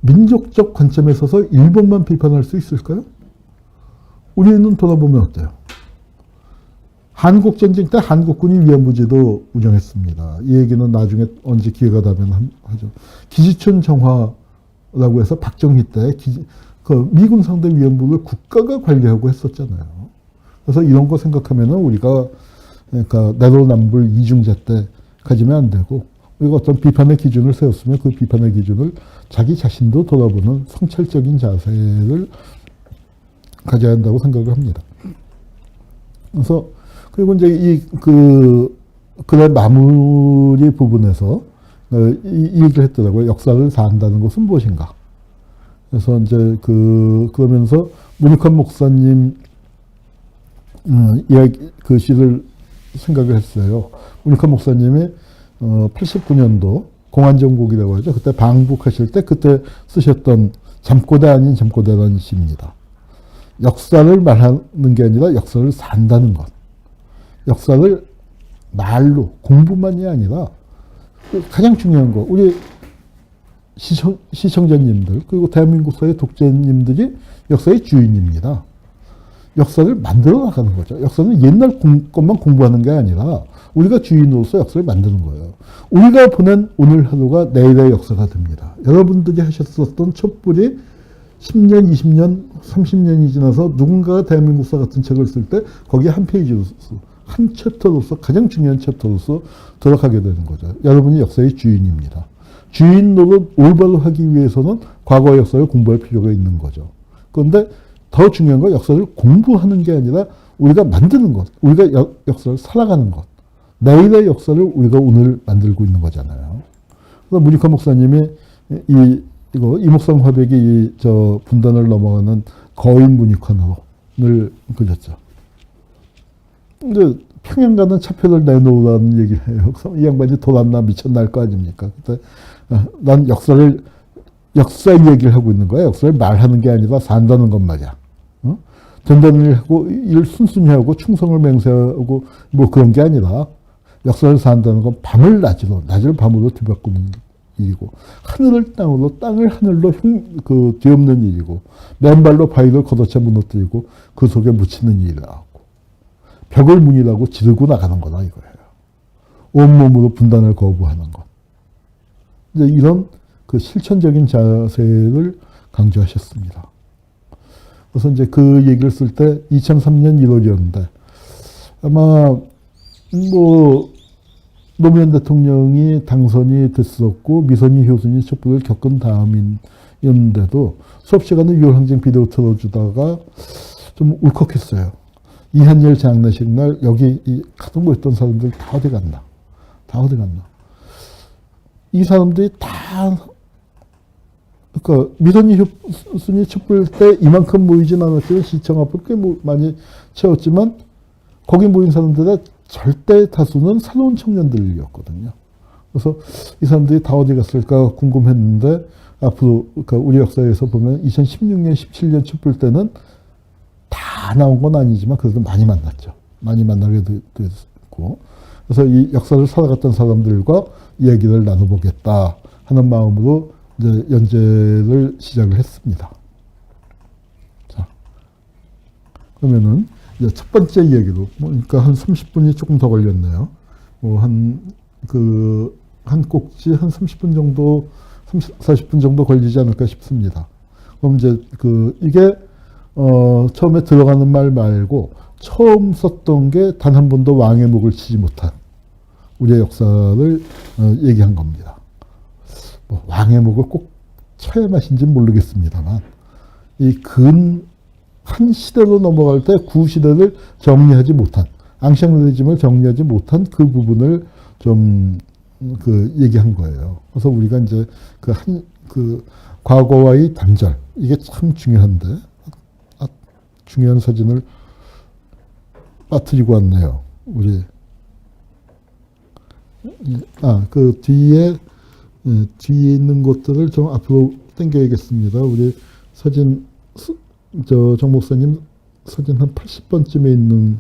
민족적 관점에 서서 일본만 비판할 수 있을까요? 우리는 돌아보면 어때요? 한국전쟁 때 한국군이 위안부지도 운영했습니다. 이 얘기는 나중에 언제 기회가 되면 하죠. 기지촌 정화라고 해서 박정희 때 그 미군 상대 위안부를 국가가 관리하고 했었잖아요. 그래서 이런 거 생각하면은 우리가 그러니까 내로남불 이중제 때 가지면 안 되고 우리가 어떤 비판의 기준을 세웠으면 그 비판의 기준을 자기 자신도 돌아보는 성찰적인 자세를 가져야 한다고 생각을 합니다. 그래서 그리고 이제 그의 마무리 부분에서 이 얘기를 했더라고요. 역사를 다한다는 것은 무엇인가? 그래서 이제 그러면서 문익환 목사님 이야기 그 시를 생각을 했어요. 문익환 목사님이 89년도 공안정국이라고 하죠. 그때 방북하실 때 그때 쓰셨던 잠꼬대 아닌 잠꼬대라는 시입니다. 역사를 말하는 게 아니라 역사를 산다는 것. 역사를 말로 공부만이 아니라 가장 중요한 거 우리 시청자님들 그리고 대한민국 사회 독자님들이 역사의 주인입니다. 역사를 만들어 나가는 거죠. 역사는 옛날 것만 공부하는 게 아니라 우리가 주인으로서 역사를 만드는 거예요. 우리가 보낸 오늘 하루가 내일의 역사가 됩니다. 여러분들이 하셨었던 촛불이 10년, 20년, 30년이 지나서 누군가가 대한민국사 같은 책을 쓸 때 거기에 한 페이지로서 한 챕터로서 가장 중요한 챕터로서 들어가게 되는 거죠. 여러분이 역사의 주인입니다. 주인 노릇 올바로 하기 위해서는 과거의 역사를 공부할 필요가 있는 거죠. 그런데 더 중요한 건 역사를 공부하는 게 아니라 우리가 만드는 것, 우리가 역사를 살아가는 것, 내일의 역사를 우리가 오늘 만들고 있는 거잖아요. 그래서 문익환 목사님이 이목상 화백이 저 분단을 넘어가는 거인 문익환으로를 그렸죠. 근데 평양 가는 차표를 내놓으라는 얘기를 해요. 이 양반이 돌았나 미쳤나 할 거 아닙니까? 근데 난 역사 얘기를 하고 있는 거야. 역사를 말하는 게 아니라 산다는 것 말이야. 된다는 일 하고 일 순순히 하고 충성을 맹세하고 뭐 그런 게 아니라 역사를 산다는 건 밤을 낮으로 낮을 밤으로 뒤바꾸는 일이고 하늘을 땅으로 땅을 하늘로 뒤엎는 일이고 맨발로 바위를 걷어차 무너뜨리고 그 속에 묻히는 일이라고 벽을 문이라고 지르고 나가는 거다 이거예요. 온몸으로 분단을 거부하는 것. 이제 이런 그 실천적인 자세를 강조하셨습니다. 그래서 이제 그 얘기를 쓸 때 2003년 1월이었는데 아마 뭐 노무현 대통령이 당선이 됐었고 미선희 효순이 촛불을 겪은 다음이었는데도 수업 시간에 6월 항쟁 비디오 틀어주다가 좀 울컥했어요. 이한열 장례식 날 여기 가던 모였던 사람들 다 어디 갔나? 다 어디 갔나? 이 사람들이 다 그러니까 미선희 효순이 촛불 때 이만큼 모이진 않았지만 시청 앞을 꽤 많이 채웠지만 거기 모인 사람들의 절대 다수는 새로운 청년들이었거든요. 그래서 이 사람들이 다 어디 갔을까 궁금했는데 앞으로 그러니까 우리 역사에서 보면 2016년, 17년 촛불 때는 다 나온 건 아니지만 그래도 많이 만났죠. 많이 만나게 됐고 그래서 이 역사를 살아갔던 사람들과 이야기를 나눠보겠다 하는 마음으로 이제 연재를 시작을 했습니다. 자, 그러면은 이제 첫 번째 이야기로 그러니까 한 30분이 조금 더 걸렸네요. 한 꼭지 한 30분 정도, 40분 정도 걸리지 않을까 싶습니다. 그럼 이제 이게 처음에 들어가는 말 말고 처음 썼던 게 단 한 번도 왕의 목을 치지 못한 우리의 역사를 얘기한 겁니다. 뭐 왕의 목을 꼭 쳐야 맛인지는 모르겠습니다만 한 시대로 넘어갈 때 구시대를 정리하지 못한 앙샹 레짐을 정리하지 못한 그 부분을 좀 얘기한 거예요. 그래서 우리가 이제 과거와의 단절 이게 참 중요한데 중요한 사진을 빠뜨리고 왔네요. 우리 뒤에 있는 것들을 좀 앞으로 당겨야겠습니다. 우리 사진 정 목사님 사진 한 80번쯤에 있는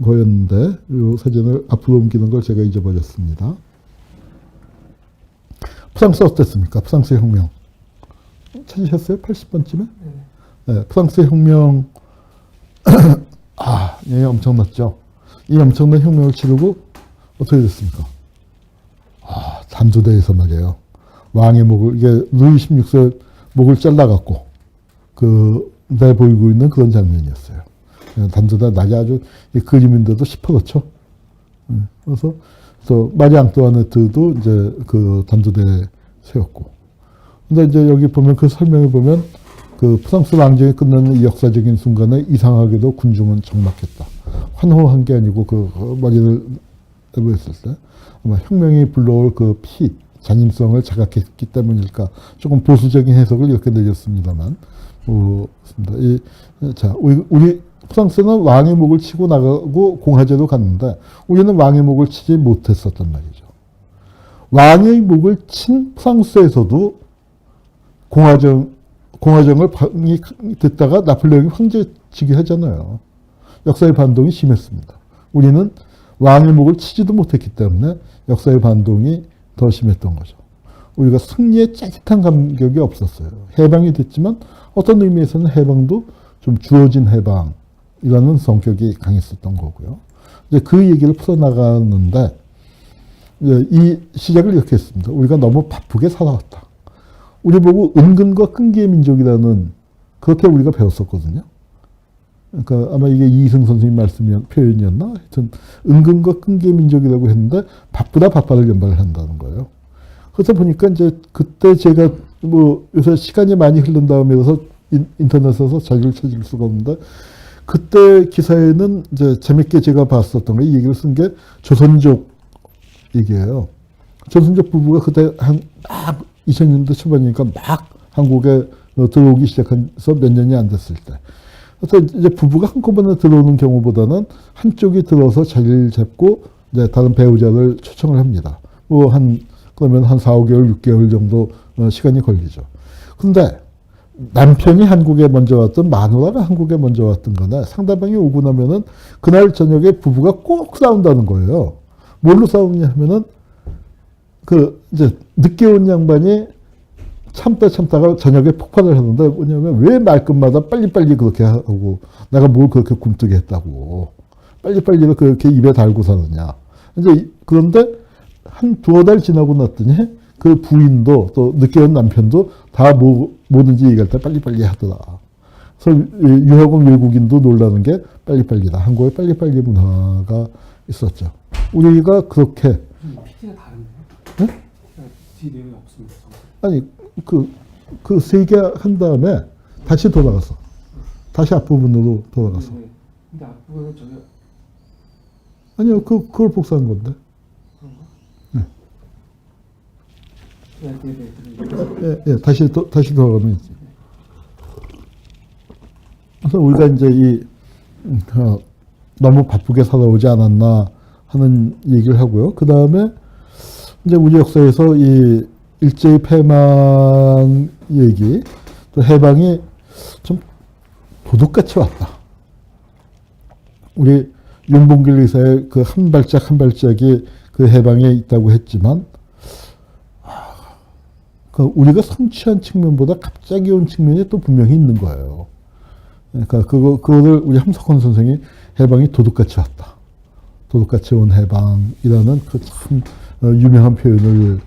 거였는데 이 사진을 앞으로 옮기는 걸 제가 잊어버렸습니다. 프랑스 어땠습니까? 프랑스 혁명. 찾으셨어요? 80번쯤에? 네, 프랑스 혁명 예, 엄청났죠. 이 엄청난 혁명을 치르고 어떻게 됐습니까? 단두대에서 말이에요. 왕의 목을, 이게 루이 16세 목을 잘라갖고 내보이고 있는 그런 장면이었어요. 단두대 날이 아주 그림인데도 시퍼렇죠. 그래서 또 마리 앙뚜아네트도 이제 그 단두대에 세웠고. 근데 이제 여기 보면 그 설명을 보면 그 프랑스 왕정이 끝나는 이 역사적인 순간에 이상하게도 군중은 적막했다. 환호한 게 아니고 그 머리를 내보였을 때 아마 혁명이 불러올 그 잔인성을 자각했기 때문일까. 조금 보수적인 해석을 이렇게 내렸습니다만. 자, 우리 프랑스는 왕의 목을 치고 나가고 공화제도 갔는데 우리는 왕의 목을 치지 못했었단 말이죠. 왕의 목을 친 프랑스에서도 공화정을 듣다가 나폴레옹이 황제치기 하잖아요. 역사의 반동이 심했습니다. 우리는 왕의 목을 치지도 못했기 때문에 역사의 반동이 더 심했던 거죠. 우리가 승리에 짜릿한 감격이 없었어요. 해방이 됐지만 어떤 의미에서는 해방도 좀 주어진 해방이라는 성격이 강했었던 거고요. 이제 그 얘기를 풀어나가는데 이 시작을 이렇게 했습니다. 우리가 너무 바쁘게 살아왔다. 우리 보고 은근과 끈기의 민족이라는 그렇게 우리가 배웠었거든요. 그러니까 아마 이게 이승 선생님 표현이었나? 하여튼 은근과 끈기의 민족이라고 했는데 바쁘다 바빠를 연발을 한다는 거예요. 그러다 보니까 이제 그때 제가 요새 시간이 많이 흐른 다음에서 인터넷에서 자료를 찾을 수가 없는데 그때 기사에는 이제 재밌게 제가 봤었던 거 이 얘기를 쓴 게 조선족 얘기예요. 조선족 부부가 그때 막 2000년대 초반이니까 막 한국에 들어오기 시작해서 몇 년이 안 됐을 때. 그래서 이제 부부가 한꺼번에 들어오는 경우보다는 한쪽이 들어서 자리를 잡고 이제 다른 배우자를 초청을 합니다. 그러면 한 4, 5개월, 6개월 정도 시간이 걸리죠. 근데 남편이 한국에 먼저 왔든 마누라가 한국에 먼저 왔든 간에 상대방이 오고 나면은 그날 저녁에 부부가 꼭 싸운다는 거예요. 뭘로 싸우냐 하면은 이제 늦게 온 양반이 참다가 저녁에 폭발을 하는데 뭐냐면 왜 말끝마다 빨리빨리 그렇게 하고 내가 뭘 그렇게 굼뜨게 했다고 빨리빨리 그렇게 입에 달고 사느냐. 이제 그런데 한 두어 달 지나고 났더니 그 부인도 또 늦게 온 남편도 다 뭐든지 얘기할 때 빨리빨리 하더라. 그래서 유학 온 외국인도 놀라는 게 빨리빨리다. 한국에 빨리빨리 문화가 있었죠. 우리가 그렇게 PT가 다른데요? 네? PT 내용이 없습니다. 아니 그 세 개 한 다음에 다시 돌아갔어. 다시 앞부분으로 돌아갔어. 네. 근데 앞부분은 저기 아니요, 그걸 복사한 건데. 그런가? 예, 다시 돌아가면 있지. 그래서 우리가 이제 너무 바쁘게 살아오지 않았나 하는 얘기를 하고요. 그 다음에 이제 우리 역사에서 이 일제의 패망 얘기, 또 해방이 좀 도둑같이 왔다. 우리 윤봉길 의사의 그 한 발짝 한 발짝이 그 해방에 있다고 했지만, 우리가 성취한 측면보다 갑자기 온 측면이 또 분명히 있는 거예요. 그러니까 그거를 우리 함석헌 선생이 해방이 도둑같이 왔다. 도둑같이 온 해방이라는 그 참 유명한 표현을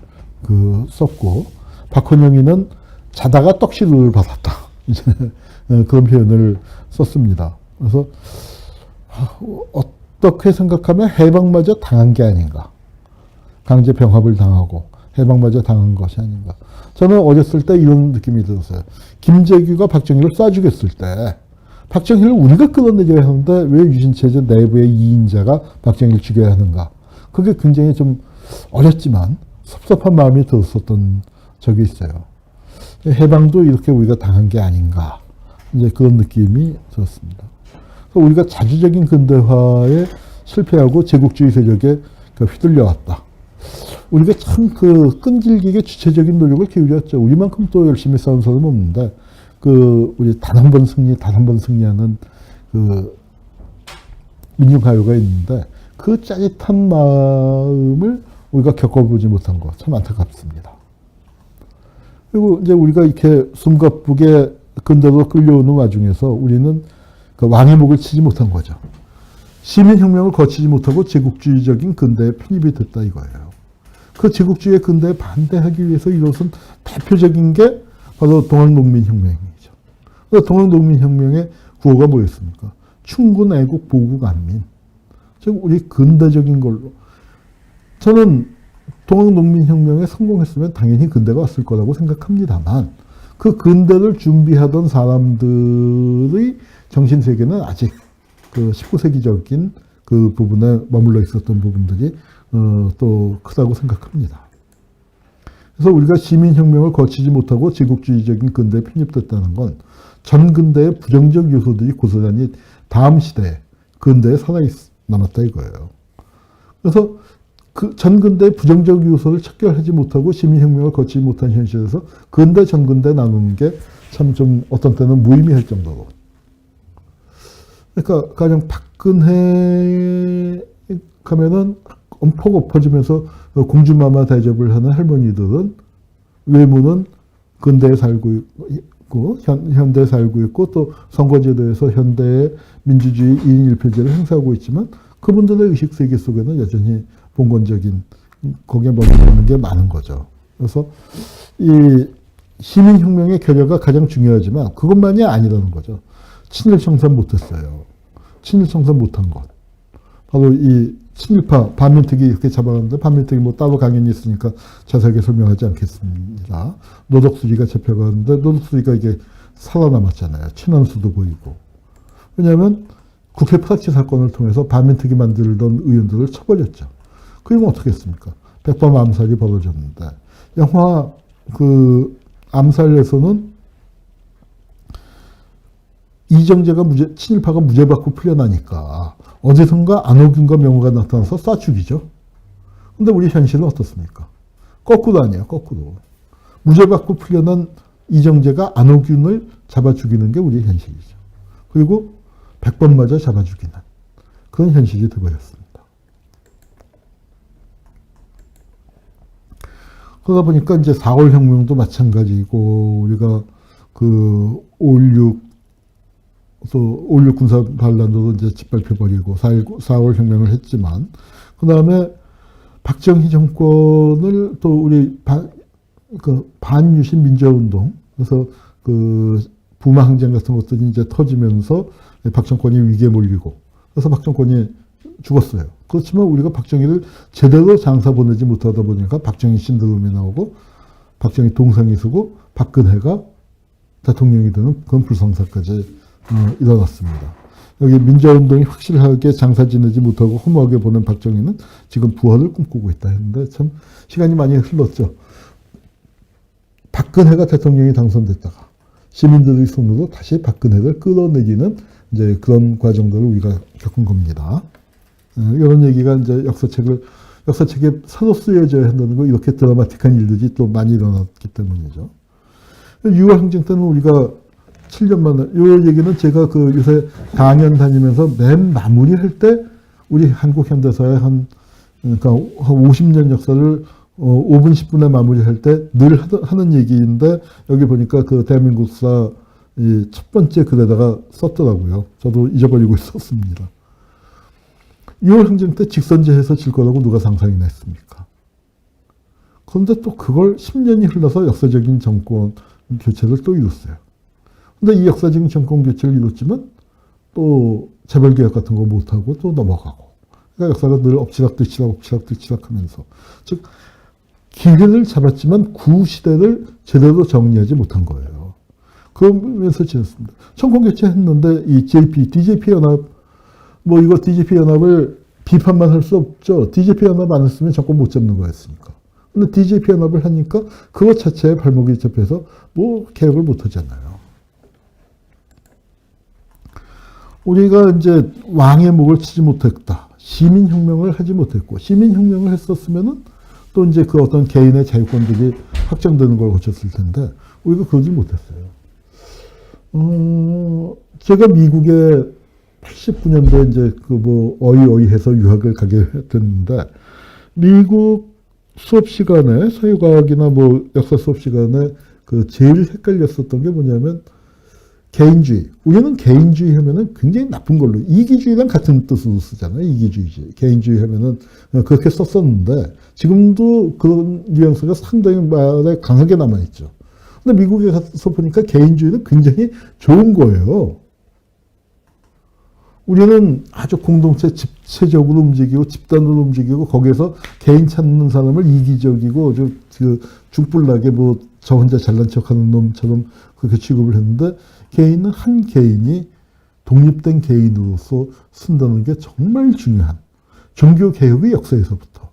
썼고, 박헌영이는 자다가 떡시루를 받았다. 이제 그런 표현을 썼습니다. 그래서 어떻게 생각하면 해방마저 당한 게 아닌가. 강제 병합을 당하고 해방마저 당한 것이 아닌가. 저는 어렸을 때 이런 느낌이 들었어요. 김재규가 박정희를 쏴 죽였을 때 박정희를 우리가 끌어내려야 하는데 왜 유신체제 내부의 2인자가 박정희를 죽여야 하는가. 그게 굉장히 좀 어렸지만 섭섭한 마음이 들었었던 적이 있어요. 해방도 이렇게 우리가 당한 게 아닌가. 이제 그런 느낌이 들었습니다. 우리가 자주적인 근대화에 실패하고 제국주의 세력에 휘둘려왔다. 우리가 참 끈질기게 주체적인 노력을 기울였죠. 우리만큼 또 열심히 싸운 사람은 없는데, 우리 단 한 번 승리하는 민중가요가 있는데 그 짜릿한 마음을 우리가 겪어보지 못한 거 참 안타깝습니다. 그리고 이제 우리가 이렇게 숨가쁘게 근대로 끌려오는 와중에서 우리는 그 왕의 목을 치지 못한 거죠. 시민혁명을 거치지 못하고 제국주의적인 근대에 편입이 됐다 이거예요. 그 제국주의 근대에 반대하기 위해서 이것은 대표적인 게 바로 동학농민혁명이죠. 동학농민혁명의 구호가 뭐였습니까? 충군, 애국, 보국, 안민. 즉 우리 근대적인 걸로. 저는 동학농민혁명에 성공했으면 당연히 근대가 왔을 거라고 생각합니다만 그 근대를 준비하던 사람들의 정신세계는 아직 그 19세기적인 그 부분에 머물러 있었던 부분들이 또 크다고 생각합니다. 그래서 우리가 시민혁명을 거치지 못하고 제국주의적인 근대에 편입됐다는 건 전근대의 부정적 요소들이 고스란히 다음 시대에 근대에 살아남았다 이거예요. 그래서 그 전근대의 부정적 요소를 척결하지 못하고 시민혁명을 거치지 못한 현실에서 근대, 전근대 나누는 게 참 좀 어떤 때는 무의미할 정도로. 그러니까 가령 박근혜 가면은 엄폭 엎어지면서 공주마마 대접을 하는 할머니들은 외모는 근대에 살고 있고 현대에 살고 있고 또 선거제도에서 현대의 민주주의 2인 1표제를 행사하고 있지만 그분들의 의식세계 속에는 여전히 봉건적인 거기에 머무르는 게 많은 거죠. 그래서 이 시민혁명의 결여가 가장 중요하지만 그것만이 아니라는 거죠. 친일 청산 못했어요. 친일 청산 못한 것. 바로 이 친일파 반민특위 이렇게 잡아갔는데 반민특위 뭐 따로 강연이 있으니까 자세하게 설명하지 않겠습니다. 노덕수리가 잡혀갔는데 노덕수리가 이게 살아남았잖아요. 친원수도 보이고. 왜냐하면 국회 프락치 사건을 통해서 반민특위 만들던 의원들을 쳐버렸죠. 그리고 어떻게 했습니까? 백범 암살이 벌어졌는데 영화 그 암살에서는 이정재가 친일파가 무죄받고 풀려나니까 어디선가 안호균과 명호가 나타나서 쏴 죽이죠. 근데 우리 현실은 어떻습니까? 거꾸로 아니에요. 거꾸로. 무죄받고 풀려난 이정재가 안호균을 잡아 죽이는 게 우리의 현실이죠. 그리고 백범마저 잡아 죽이는 그런 현실이 되어버렸습니다. 그러다 보니까 이제 4월 혁명도 마찬가지고 우리가 그 5.16 군사 반란도 이제 짓밟혀버리고 4월 혁명을 했지만 그 다음에 박정희 정권을 또 우리 반유신 민주화운동 그래서 그 부마 항쟁 같은 것들이 이제 터지면서 박정권이 위기에 몰리고 그래서 박정권이 죽었어요. 그렇지만 우리가 박정희를 제대로 장사 보내지 못하다 보니까 박정희 신드롬이 나오고 박정희 동상이 서고 박근혜가 대통령이 되는 그런 불상사까지 일어났습니다. 여기 민주화운동이 확실하게 장사 지내지 못하고 허무하게 보낸 박정희는 지금 부활을 꿈꾸고 있다 했는데 참 시간이 많이 흘렀죠. 박근혜가 대통령이 당선됐다가 시민들의 손으로 다시 박근혜를 끌어내리는 이제 그런 과정들을 우리가 겪은 겁니다. 이런 얘기가 이제 역사책에 새로 쓰여져야 한다는 거 이렇게 드라마틱한 일들이 또 많이 일어났기 때문이죠. 6월 항쟁 때는 우리가 7년 만에, 이 얘기는 제가 그 요새 강연 다니면서 맨 마무리할 때 우리 한국 현대사의 그러니까 한 50년 역사를 5분, 10분에 마무리할 때 늘 하는 얘기인데 여기 보니까 그 대한민국사 첫 번째 글에다가 썼더라고요. 저도 잊어버리고 있었습니다. 6월 항쟁 때 직선제해서 질 거라고 누가 상상이나 했습니까? 그런데 또 그걸 10년이 흘러서 역사적인 정권 교체를 또 이뤘어요. 근데 이 역사적인 정권 교체를 이뤘지만 또 재벌개혁 같은 거 못하고 또 넘어가고. 그러니까 역사가 늘 엎치락 하면서. 즉, 기회를 잡았지만 구시대를 제대로 정리하지 못한 거예요. 그러면서 지냈습니다. 정권 교체했는데 이 DJP 연합, 뭐 이거 DJP 연합을 비판만 할 수 없죠. DJP 연합 안 했으면 정권 못 잡는 거였으니까. 근데 DJP 연합을 하니까 그것 자체에 발목이 잡혀서 뭐 개혁을 못 하잖아요. 우리가 이제 왕의 목을 치지 못했다. 시민혁명을 하지 못했고, 시민혁명을 했었으면은 또 이제 그 어떤 개인의 자유권들이 확정되는 걸 거쳤을 텐데, 우리가 그러지 못했어요. 제가 미국에 89년도에 이제 그 뭐 어이어이해서 유학을 가게 됐는데 미국 수업 시간에 사회과학이나 뭐 역사 수업 시간에 그 제일 헷갈렸었던 게 뭐냐면 개인주의. 우리는 개인주의 하면은 굉장히 나쁜 걸로 이기주의랑 같은 뜻으로 쓰잖아요. 이기주의지. 개인주의 하면은 그렇게 썼었는데 지금도 그런 뉘앙스가 상당히 말에 강하게 남아있죠. 근데 미국에 가서 보니까 개인주의는 굉장히 좋은 거예요. 우리는 아주 공동체 집체적으로 움직이고 집단으로 움직이고 거기에서 개인 찾는 사람을 이기적이고 그 중불나게 뭐 저 혼자 잘난 척하는 놈처럼 그렇게 취급을 했는데 개인은 한 개인이 독립된 개인으로서 쓴다는 게 정말 중요한 종교 개혁의 역사에서부터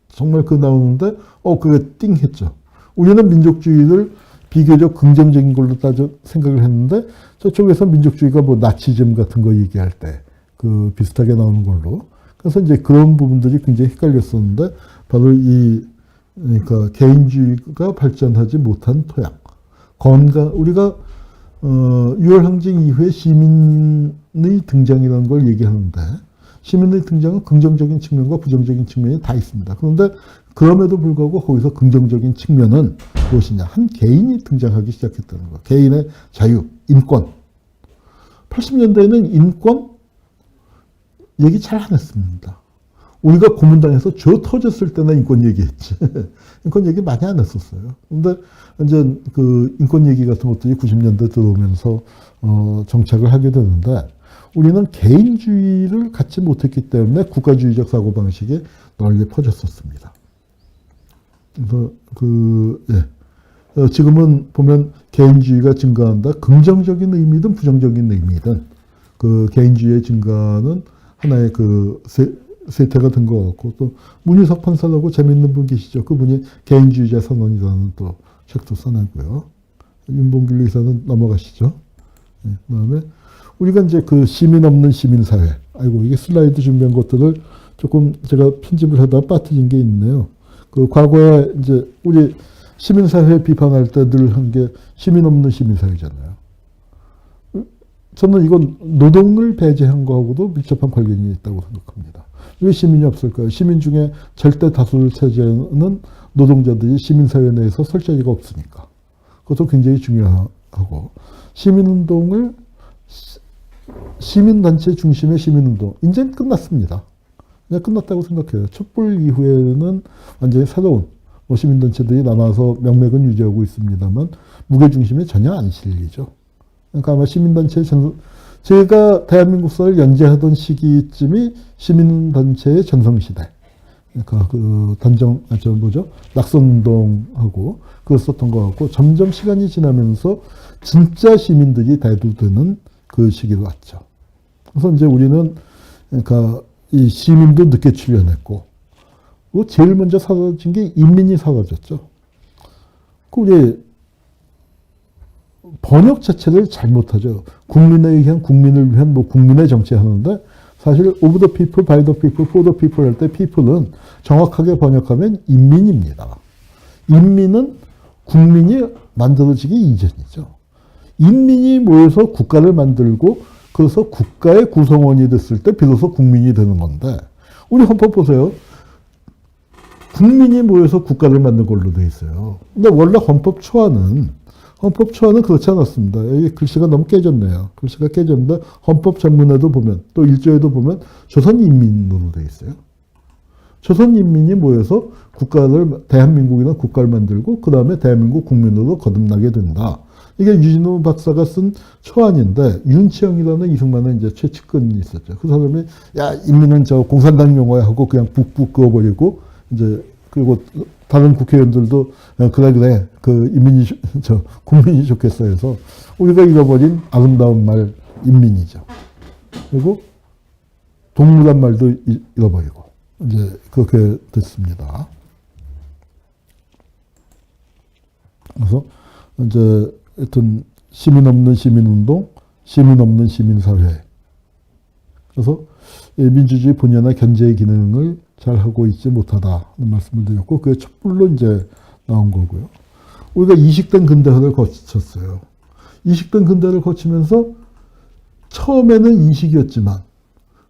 정말 나오는데 그게 띵했죠. 우리는 민족주의를 비교적 긍정적인 걸로 생각을 했는데 저쪽에서 민족주의가 뭐 나치즘 같은 거 얘기할 때 비슷하게 나오는 걸로. 그래서 이제 그런 부분들이 굉장히 헷갈렸었는데 바로 그러니까 개인주의가 발전하지 못한 토양. 우리가 6월 항쟁 이후에 시민의 등장이라는 걸 얘기하는데 시민의 등장은 긍정적인 측면과 부정적인 측면이 다 있습니다. 그런데 그럼에도 불구하고 거기서 긍정적인 측면은 무엇이냐. 한 개인이 등장하기 시작했다는 거. 개인의 자유, 인권. 80년대에는 인권 얘기 잘 안 했습니다. 우리가 고문당해서 저 터졌을 때나 인권 얘기했지. 인권 얘기 많이 안 했었어요. 근데 이제 그 인권 얘기 같은 것들이 90년대 들어오면서 정착을 하게 되는데 우리는 개인주의를 갖지 못했기 때문에 국가주의적 사고방식이 널리 퍼졌었습니다. 그래서 지금은 보면 개인주의가 증가한다. 긍정적인 의미든 부정적인 의미든 그 개인주의의 증가는 하나의 세태가 된 것 같고 또 문희석 판사라고 재밌는 분 계시죠. 그분이 개인주의자 선언이라는 또 책도 써내고요. 윤봉길 의사는 넘어가시죠. 그다음에 우리가 이제 시민 없는 시민사회. 아이고 이게 슬라이드 준비한 것들을 조금 제가 편집을 하다 빠뜨린 게 있네요. 과거에 이제 우리 시민사회 비판할 때 늘 한 게 시민 없는 시민사회잖아요. 저는 이건 노동을 배제한 거하고도 밀접한 관련이 있다고 생각합니다. 왜 시민이 없을까요? 시민 중에 절대 다수를 차지하는 노동자들이 시민사회 내에서 설 자리가 없으니까. 그것도 굉장히 중요하고 시민운동을 시민단체 중심의 시민운동 이제는 끝났습니다. 그냥 끝났다고 생각해요. 촛불 이후에는 완전히 새로운 시민단체들이 남아서 명맥은 유지하고 있습니다만 무게중심이 전혀 안 실리죠. 그러니까 아마 시민단체의 제가 대한민국사를 연재하던 시기쯤이 시민단체의 전성시대. 그러니까 낙선운동하고 그거 썼던 것 같고 점점 시간이 지나면서 진짜 시민들이 대두되는 그 시기로 왔죠. 그래서 이제 우리는 그러니까 이 시민도 늦게 출현했고 제일 먼저 사라진 게 인민이 사라졌죠. 우리 번역 자체를 잘못하죠. 국민에 의한 국민을 위한 국민의 정치 하는데 사실 of the people, by the people, for the people 할 때 people은 정확하게 번역하면 인민입니다. 인민은 국민이 만들어지기 이전이죠. 인민이 모여서 국가를 만들고 그래서 국가의 구성원이 됐을 때 비로소 국민이 되는 건데 우리 헌법 보세요. 국민이 모여서 국가를 만든 걸로 돼 있어요. 근데 원래 헌법 초안은 그렇지 않았습니다. 여기 글씨가 너무 깨졌네요. 글씨가 깨졌는데 헌법 전문에도 보면 또 1조에도 보면 조선인민으로 돼 있어요. 조선인민이 모여서 대한민국이라는 국가를 만들고 그 다음에 대한민국 국민으로 거듭나게 된다. 이게 유진호 박사가 쓴 초안인데 윤치영이라는 이승만의 이제 최측근이 있었죠. 그 사람이 인민은 공산당 용어야 하고 그냥 북북 그어버리고 이제 그리고 다른 국회의원들도 그래 국민이 좋겠어 해서 우리가 잃어버린 아름다운 말 인민이죠. 그리고 동물한 말도 잃어버리고 이제 그렇게 됐습니다. 그래서 이제 하여튼 시민 없는 시민운동, 시민 없는 시민사회. 그래서 민주주의 본연의 견제의 기능을 잘 하고 있지 못하다는 말씀을 드렸고 그게 촛불로 이제 나온 거고요. 우리가 이식된 근대화를 거쳤어요. 이식된 근대화를 거치면서 처음에는 이식이었지만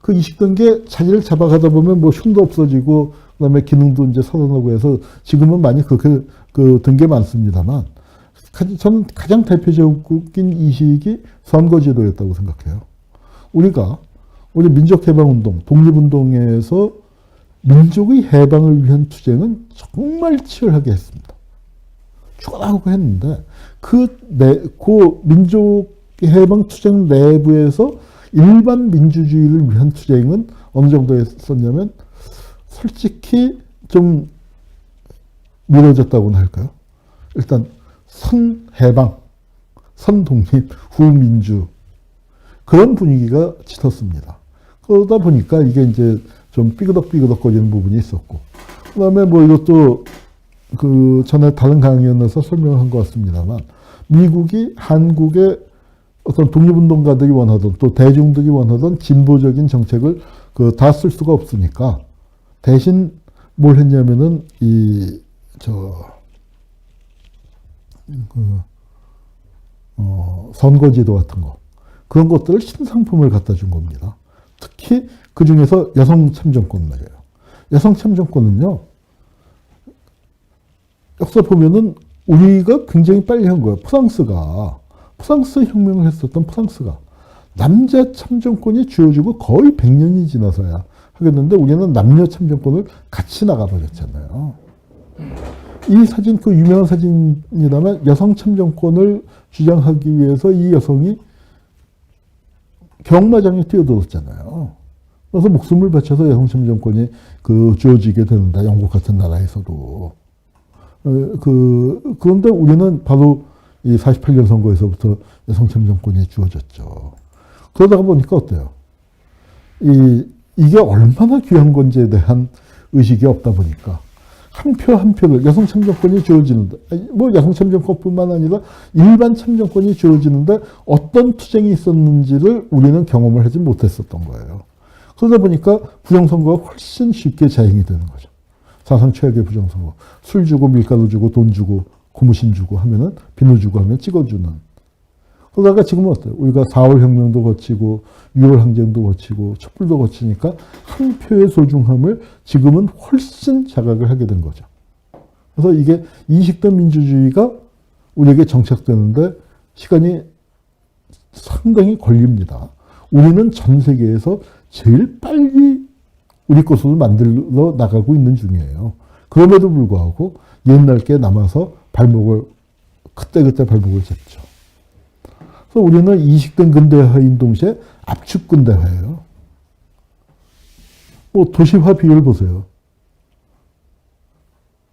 그 이식된 게 자리를 잡아가다 보면 뭐 흉도 없어지고 그다음에 기능도 이제 살아나고 해서 지금은 많이 그렇게 된 게 많습니다만 저는 가장 대표적인 이식이 선거제도였다고 생각해요. 우리 민족해방운동, 독립운동에서 민족의 해방을 위한 투쟁은 정말 치열하게 했습니다. 죽어나가고 했는데 그 민족해방 투쟁 내부에서 일반 민주주의를 위한 투쟁은 어느 정도 했었냐면 솔직히 좀 미뤄졌다고나 할까요? 일단 선해방, 선독립, 후민주 그런 분위기가 짙었습니다. 그러다 보니까 이게 이제 좀 삐그덕삐그덕거리는 부분이 있었고 그 다음에 뭐 이것도 전에 다른 강연에서 설명한 것 같습니다만 미국이 한국의 어떤 독립운동가들이 원하던 또 대중들이 원하던 진보적인 정책을 다 쓸 수가 없으니까 대신 뭘 했냐면은 선거제도 같은 거 그런 것들을 신상품을 갖다 준 겁니다. 특히 그 중에서 여성 참정권 말이에요. 여성 참정권은요, 역사 보면은 우리가 굉장히 빨리 한 거예요. 프랑스 혁명을 했었던 프랑스가 남자 참정권이 주어지고 거의 100년이 지나서야 하겠는데 우리는 남녀 참정권을 같이 나가버렸잖아요. 이 사진, 그 유명한 사진이라면 여성 참정권을 주장하기 위해서 이 여성이 경마장에 뛰어들었잖아요. 그래서 목숨을 바쳐서 여성 참정권이 주어지게 되는다. 영국 같은 나라에서도. 그런데 우리는 바로 이 48년 선거에서부터 여성 참정권이 주어졌죠. 그러다가 보니까 어때요? 이게 얼마나 귀한 건지에 대한 의식이 없다 보니까 한 표 한 표를 여성 참정권이 주어지는데 뭐 여성 참정권뿐만 아니라 일반 참정권이 주어지는데 어떤 투쟁이 있었는지를 우리는 경험을 하지 못했었던 거예요. 그러다 보니까 부정선거가 훨씬 쉽게 자행이 되는 거죠. 사상 최악의 부정선거. 술 주고 밀가루 주고 돈 주고 고무신 주고 하면은 비누 주고 하면 찍어주는. 그러다가 지금은 어때요? 우리가 4월 혁명도 거치고 6월 항쟁도 거치고 촛불도 거치니까 한 표의 소중함을 지금은 훨씬 자각을 하게 된 거죠. 그래서 이게 이식된 민주주의가 우리에게 정착되는데 시간이 상당히 걸립니다. 우리는 전 세계에서 제일 빨리 우리 것으로 만들어 나가고 있는 중이에요. 그럼에도 불구하고 옛날 게 남아서 그때그때 발목을 잡죠. 그래서 우리는 이식된 근대화인 동시에 압축 근대화예요. 뭐 도시화 비율 보세요.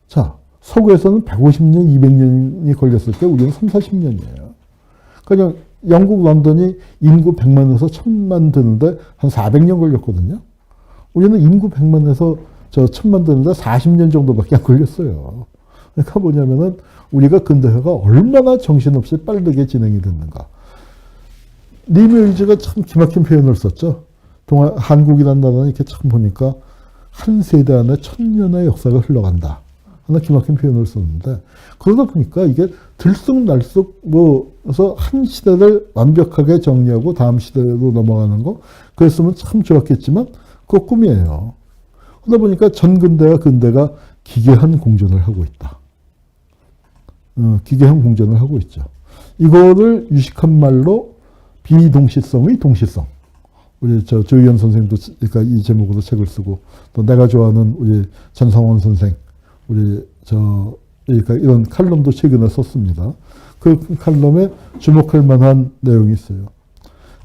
자, 서구에서는 150년, 200년이 걸렸을 때 우리는 3, 40년이에요. 그러니까 영국 런던이 인구 100만에서 1000만 드는데 한 400년 걸렸거든요. 우리는 인구 100만에서 1000만 드는데 40년 정도밖에 안 걸렸어요. 그러니까 뭐냐면은 우리가 근대화가 얼마나 정신없이 빠르게 진행이 됐는가. 리메이즈가 참 기막힌 표현을 썼죠. 한국이라는 나라는 이렇게 참 보니까 한 세대 안에 1000년의 역사가 흘러간다 하는 기막힌 표현을 썼는데 그러다 보니까 이게 들쑥날쑥 그래서 한 시대를 완벽하게 정리하고 다음 시대로 넘어가는 거 그랬으면 참 좋았겠지만 그거 꿈이에요. 그러다 보니까 전근대와 근대가 기괴한 공존을 하고 있다. 기괴한 공존을 하고 있죠. 이거를 유식한 말로 비동시성의 동시성. 우리 조희연 선생도 그러니까 이 제목으로 책을 쓰고 또 내가 좋아하는 우리 전성원 선생 그러니까 이런 칼럼도 최근에 썼습니다. 그 칼럼에 주목할 만한 내용이 있어요.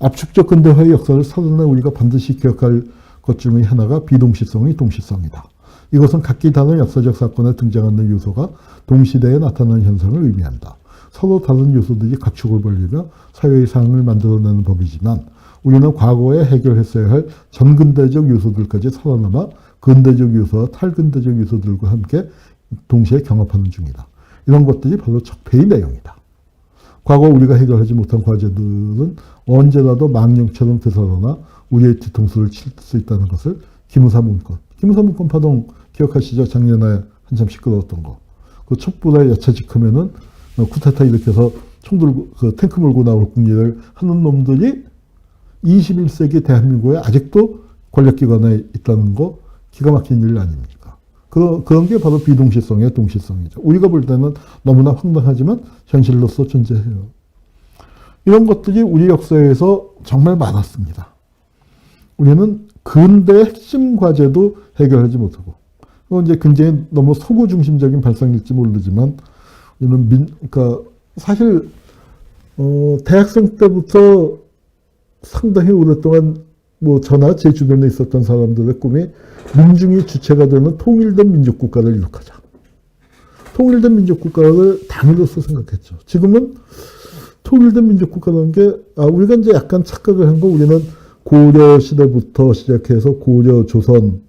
압축적 근대화의 역사를 사전에 우리가 반드시 기억할 것 중의 하나가 비동시성의 동시성이다. 이것은 각기 다른 역사적 사건에 등장하는 요소가 동시대에 나타나는 현상을 의미한다. 서로 다른 요소들이 각축을 벌리며 사회의 상을 만들어내는 법이지만 우리는 과거에 해결했어야 할 전근대적 요소들까지 살아남아 근대적 요소와 탈근대적 요소들과 함께 동시에 경합하는 중이다. 이런 것들이 바로 척폐의 내용이다. 과거 우리가 해결하지 못한 과제들은 언제라도 망령처럼 되살아나 우리의 뒤통수를 칠 수 있다는 것을 기무사 문건 파동 기억하시죠? 작년에 한참 시끄러웠던 거. 그 촛불에 여차직하면은 쿠데타 일으켜서 총 들고 탱크 몰고 나올 궁리를 하는 놈들이 21세기 대한민국에 아직도 권력기관에 있다는 거 기가 막힌 일 아닙니까? 그런 게 바로 비동시성의 동시성이죠. 우리가 볼 때는 너무나 황당하지만 현실로서 존재해요. 이런 것들이 우리 역사에서 정말 많았습니다. 우리는 근대의 핵심 과제도 해결하지 못하고, 이건 이제 굉장히 너무 서구 중심적인 발상일지 모르지만, 우리는 그러니까 사실 대학생 때부터 상당히 오랫동안 뭐 저나 제 주변에 있었던 사람들의 꿈이 민중이 주체가 되는 통일된 민족국가를 이룩하자. 통일된 민족국가를 당위로서 생각했죠. 지금은 통일된 민족국가라는 게, 우리가 이제 약간 착각을 한 거, 우리는 고려 시대부터 시작해서 고려, 조선,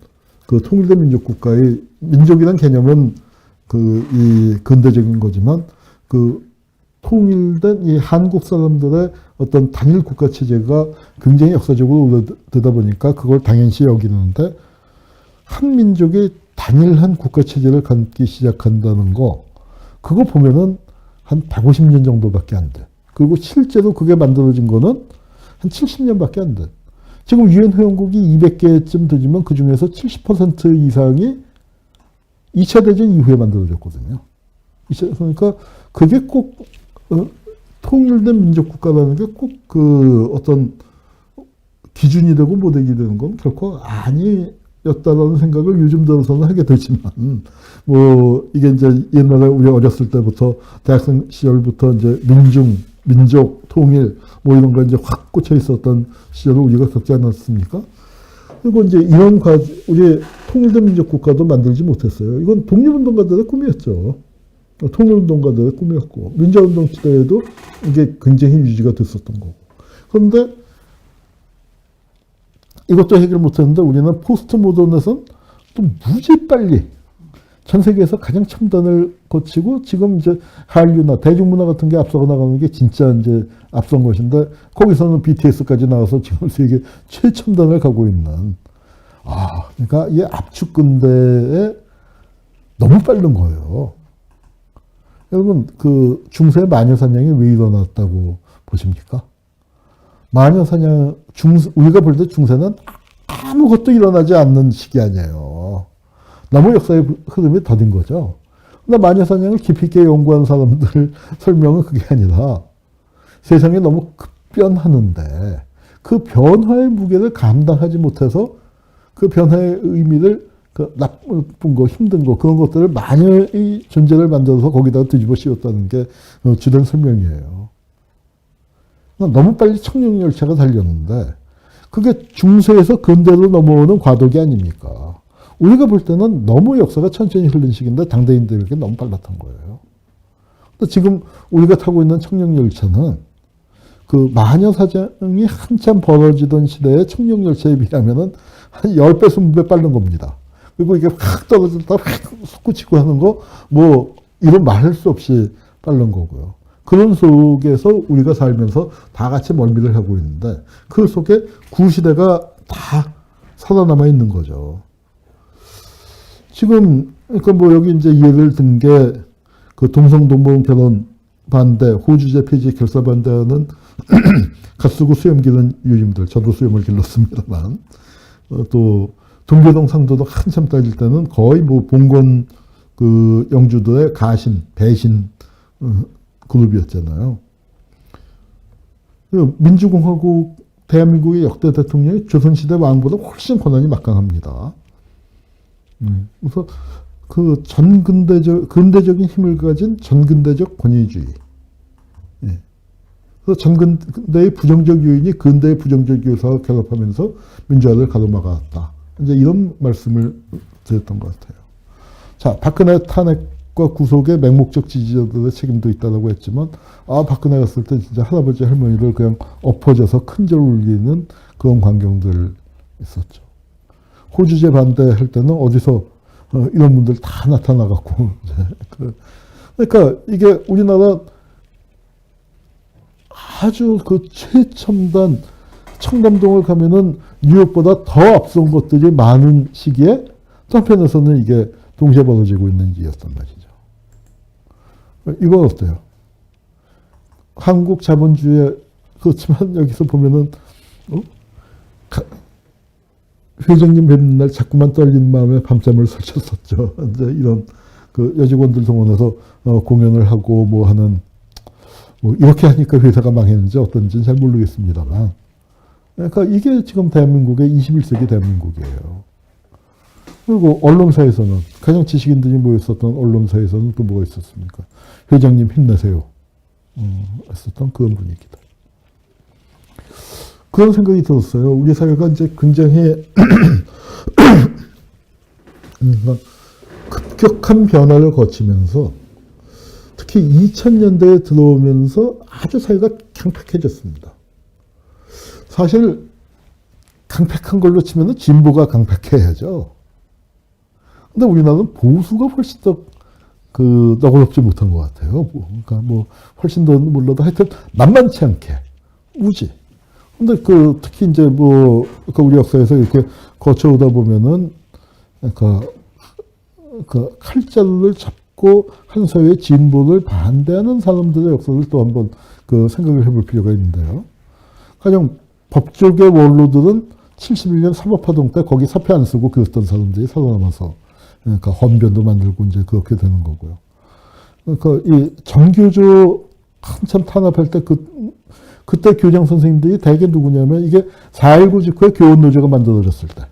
그 통일된 민족국가의 민족이란 개념은 이 근대적인 거지만, 통일된 이 한국 사람들의 어떤 단일 국가 체제가 굉장히 역사적으로 오래되다 보니까 그걸 당연시 여기는데, 한 민족이 단일한 국가 체제를 갖기 시작한다는 거, 그거 보면은 한 150년 정도밖에 안 돼. 그리고 실제로 그게 만들어진 거는 한 70년밖에 안 돼. 지금 유엔 회원국이 200개쯤 되지만 그 중에서 70% 이상이 2차 대전 이후에 만들어졌거든요. 그러니까 그게 꼭 통일된 민족국가라는 게 꼭 어떤 기준이 되고 모델이 되는 건 결코 아니었다라는 생각을 요즘 들어서는 하게 되지만, 뭐 이게 이제 옛날에 우리 어렸을 때부터 대학생 시절부터 이제 민족, 통일 뭐 이런 거 이제 확 꽂혀 있었던 시절을 우리가 겪지 않았습니까? 그리고 이제 이런 우리 통일된 민족국가도 만들지 못했어요. 이건 독립운동가들의 꿈이었죠. 통일운동가들의 꿈이었고, 민주화운동 시대에도 이게 굉장히 유지가 됐었던 거고. 그런데 이것도 해결 못했는데 우리는 포스트 모던에선 또 무지 빨리 전 세계에서 가장 첨단을 거치고, 지금 이제 한류나 대중문화 같은 게 앞서가 나가는 게 진짜 이제 앞선 것인데, 거기서는 BTS까지 나와서 지금 세계 최첨단을 가고 있는, 그러니까 이 압축 근대에 너무 빠른 거예요. 여러분, 중세 마녀 사냥이 왜 일어났다고 보십니까? 마녀 사냥, 우리가 볼 때 중세는 아무것도 일어나지 않는 시기 아니에요. 너무 역사의 흐름이 더딘 거죠. 근데 마녀 사냥을 깊이 있게 연구한 사람들 설명은 그게 아니라, 세상이 너무 급변하는데 그 변화의 무게를 감당하지 못해서 그 변화의 의미를, 나쁜 거, 힘든 거, 그런 것들을 마녀의 존재를 만들어서 거기다가 뒤집어 씌웠다는 게 주된 설명이에요. 너무 빨리 청룡열차가 달렸는데 그게 중세에서 근대로 넘어오는 과도기 아닙니까? 우리가 볼 때는 너무 역사가 천천히 흐른 시기인데 당대인들에게 너무 빨랐던 거예요. 근데 지금 우리가 타고 있는 청룡열차는 그 마녀 사냥이 한참 벌어지던 시대의 청룡열차에 비하면은 한 10배, 20배 빠른 겁니다. 그리고 이게 확 떨어졌다 확 솟구치고 하는 거, 뭐 이런 말할 수 없이 빠른 거고요. 그런 속에서 우리가 살면서 다 같이 멀미를 하고 있는데, 그 속에 구시대가 다 살아남아 있는 거죠. 지금, 그러니까 뭐 여기 이제 예를 든 게, 동성동본 결혼 반대, 호주제 폐지 결사 반대하는 갓쓰고 수염 기른 유님들, 저도 수염을 길렀습니다만, 또 동교동 상도도 한참 따질 때는 거의 뭐 봉건 영주도의 가신, 배신 그룹이었잖아요. 민주공화국 대한민국의 역대 대통령이 조선시대 왕보다 훨씬 권한이 막강합니다. 그래서 근대적인 힘을 가진 전근대적 권위주의. 그래서 전근대의 부정적 요인이 근대의 부정적 요소와 결합하면서 민주화를 가로막았다. 이제 이런 말씀을 드렸던 것 같아요. 자, 박근혜 탄핵과 구속에 맹목적 지지자들의 책임도 있다고 했지만, 박근혜 갔을 때 진짜 할아버지 할머니를 그냥 엎어져서 큰절 울리는 그런 광경들 있었죠. 호주제 반대할 때는 어디서 이런 분들 다 나타나갖고, 그러니까 이게 우리나라 아주 최첨단 청담동을 가면은 뉴욕보다 더 앞선 것들이 많은 시기에 또 한편에서는 이게 동시에 벌어지고 있는 일이었단 말이죠. 이건 어때요? 한국 자본주의, 그렇지만 여기서 보면은 가- 회장님 뵙는 날 자꾸만 떨리는 마음에 밤잠을 설쳤었죠. 이제 이런 그 여직원들 동원해서 공연을 하고 뭐 하는 뭐 이렇게 하니까 회사가 망했는지 어떤지는 잘 모르겠습니다만, 그러니까 이게 지금 대한민국의 21세기 대한민국이에요. 그리고 언론사에서는 가장 지식인들이 모였었던 언론사에서는 또 뭐가 있었습니까? 회장님 힘내세요. 했었던 그런 분위기다. 그런 생각이 들었어요. 우리 사회가 이제 굉장히 급격한 변화를 거치면서 특히 2000년대에 들어오면서 아주 사회가 강팍해졌습니다. 사실 강팍한 걸로 치면 진보가 강팍해야죠. 근데 우리나라는 보수가 훨씬 더 너그럽지 못한 것 같아요. 그러니까 뭐 훨씬 더 몰라도 하여튼 만만치 않게 우지. 근데 특히 이제 우리 역사에서 이렇게 거쳐오다 보면은 칼자루를 잡고 한 사회의 진보를 반대하는 사람들의 역사를 또 한번 생각을 해볼 필요가 있는데요. 가령 법조계 원로들은 71년 사법파동 때 거기 사표 안 쓰고 그랬던 사람들이 살아남아서 그러니까 헌변도 만들고 이제 그렇게 되는 거고요. 그러니까 이 정교조 한참 탄압할 때 그때 교장 선생님들이 대개 누구냐면 이게 4.19 직후에 교원노조가 만들어졌을 때.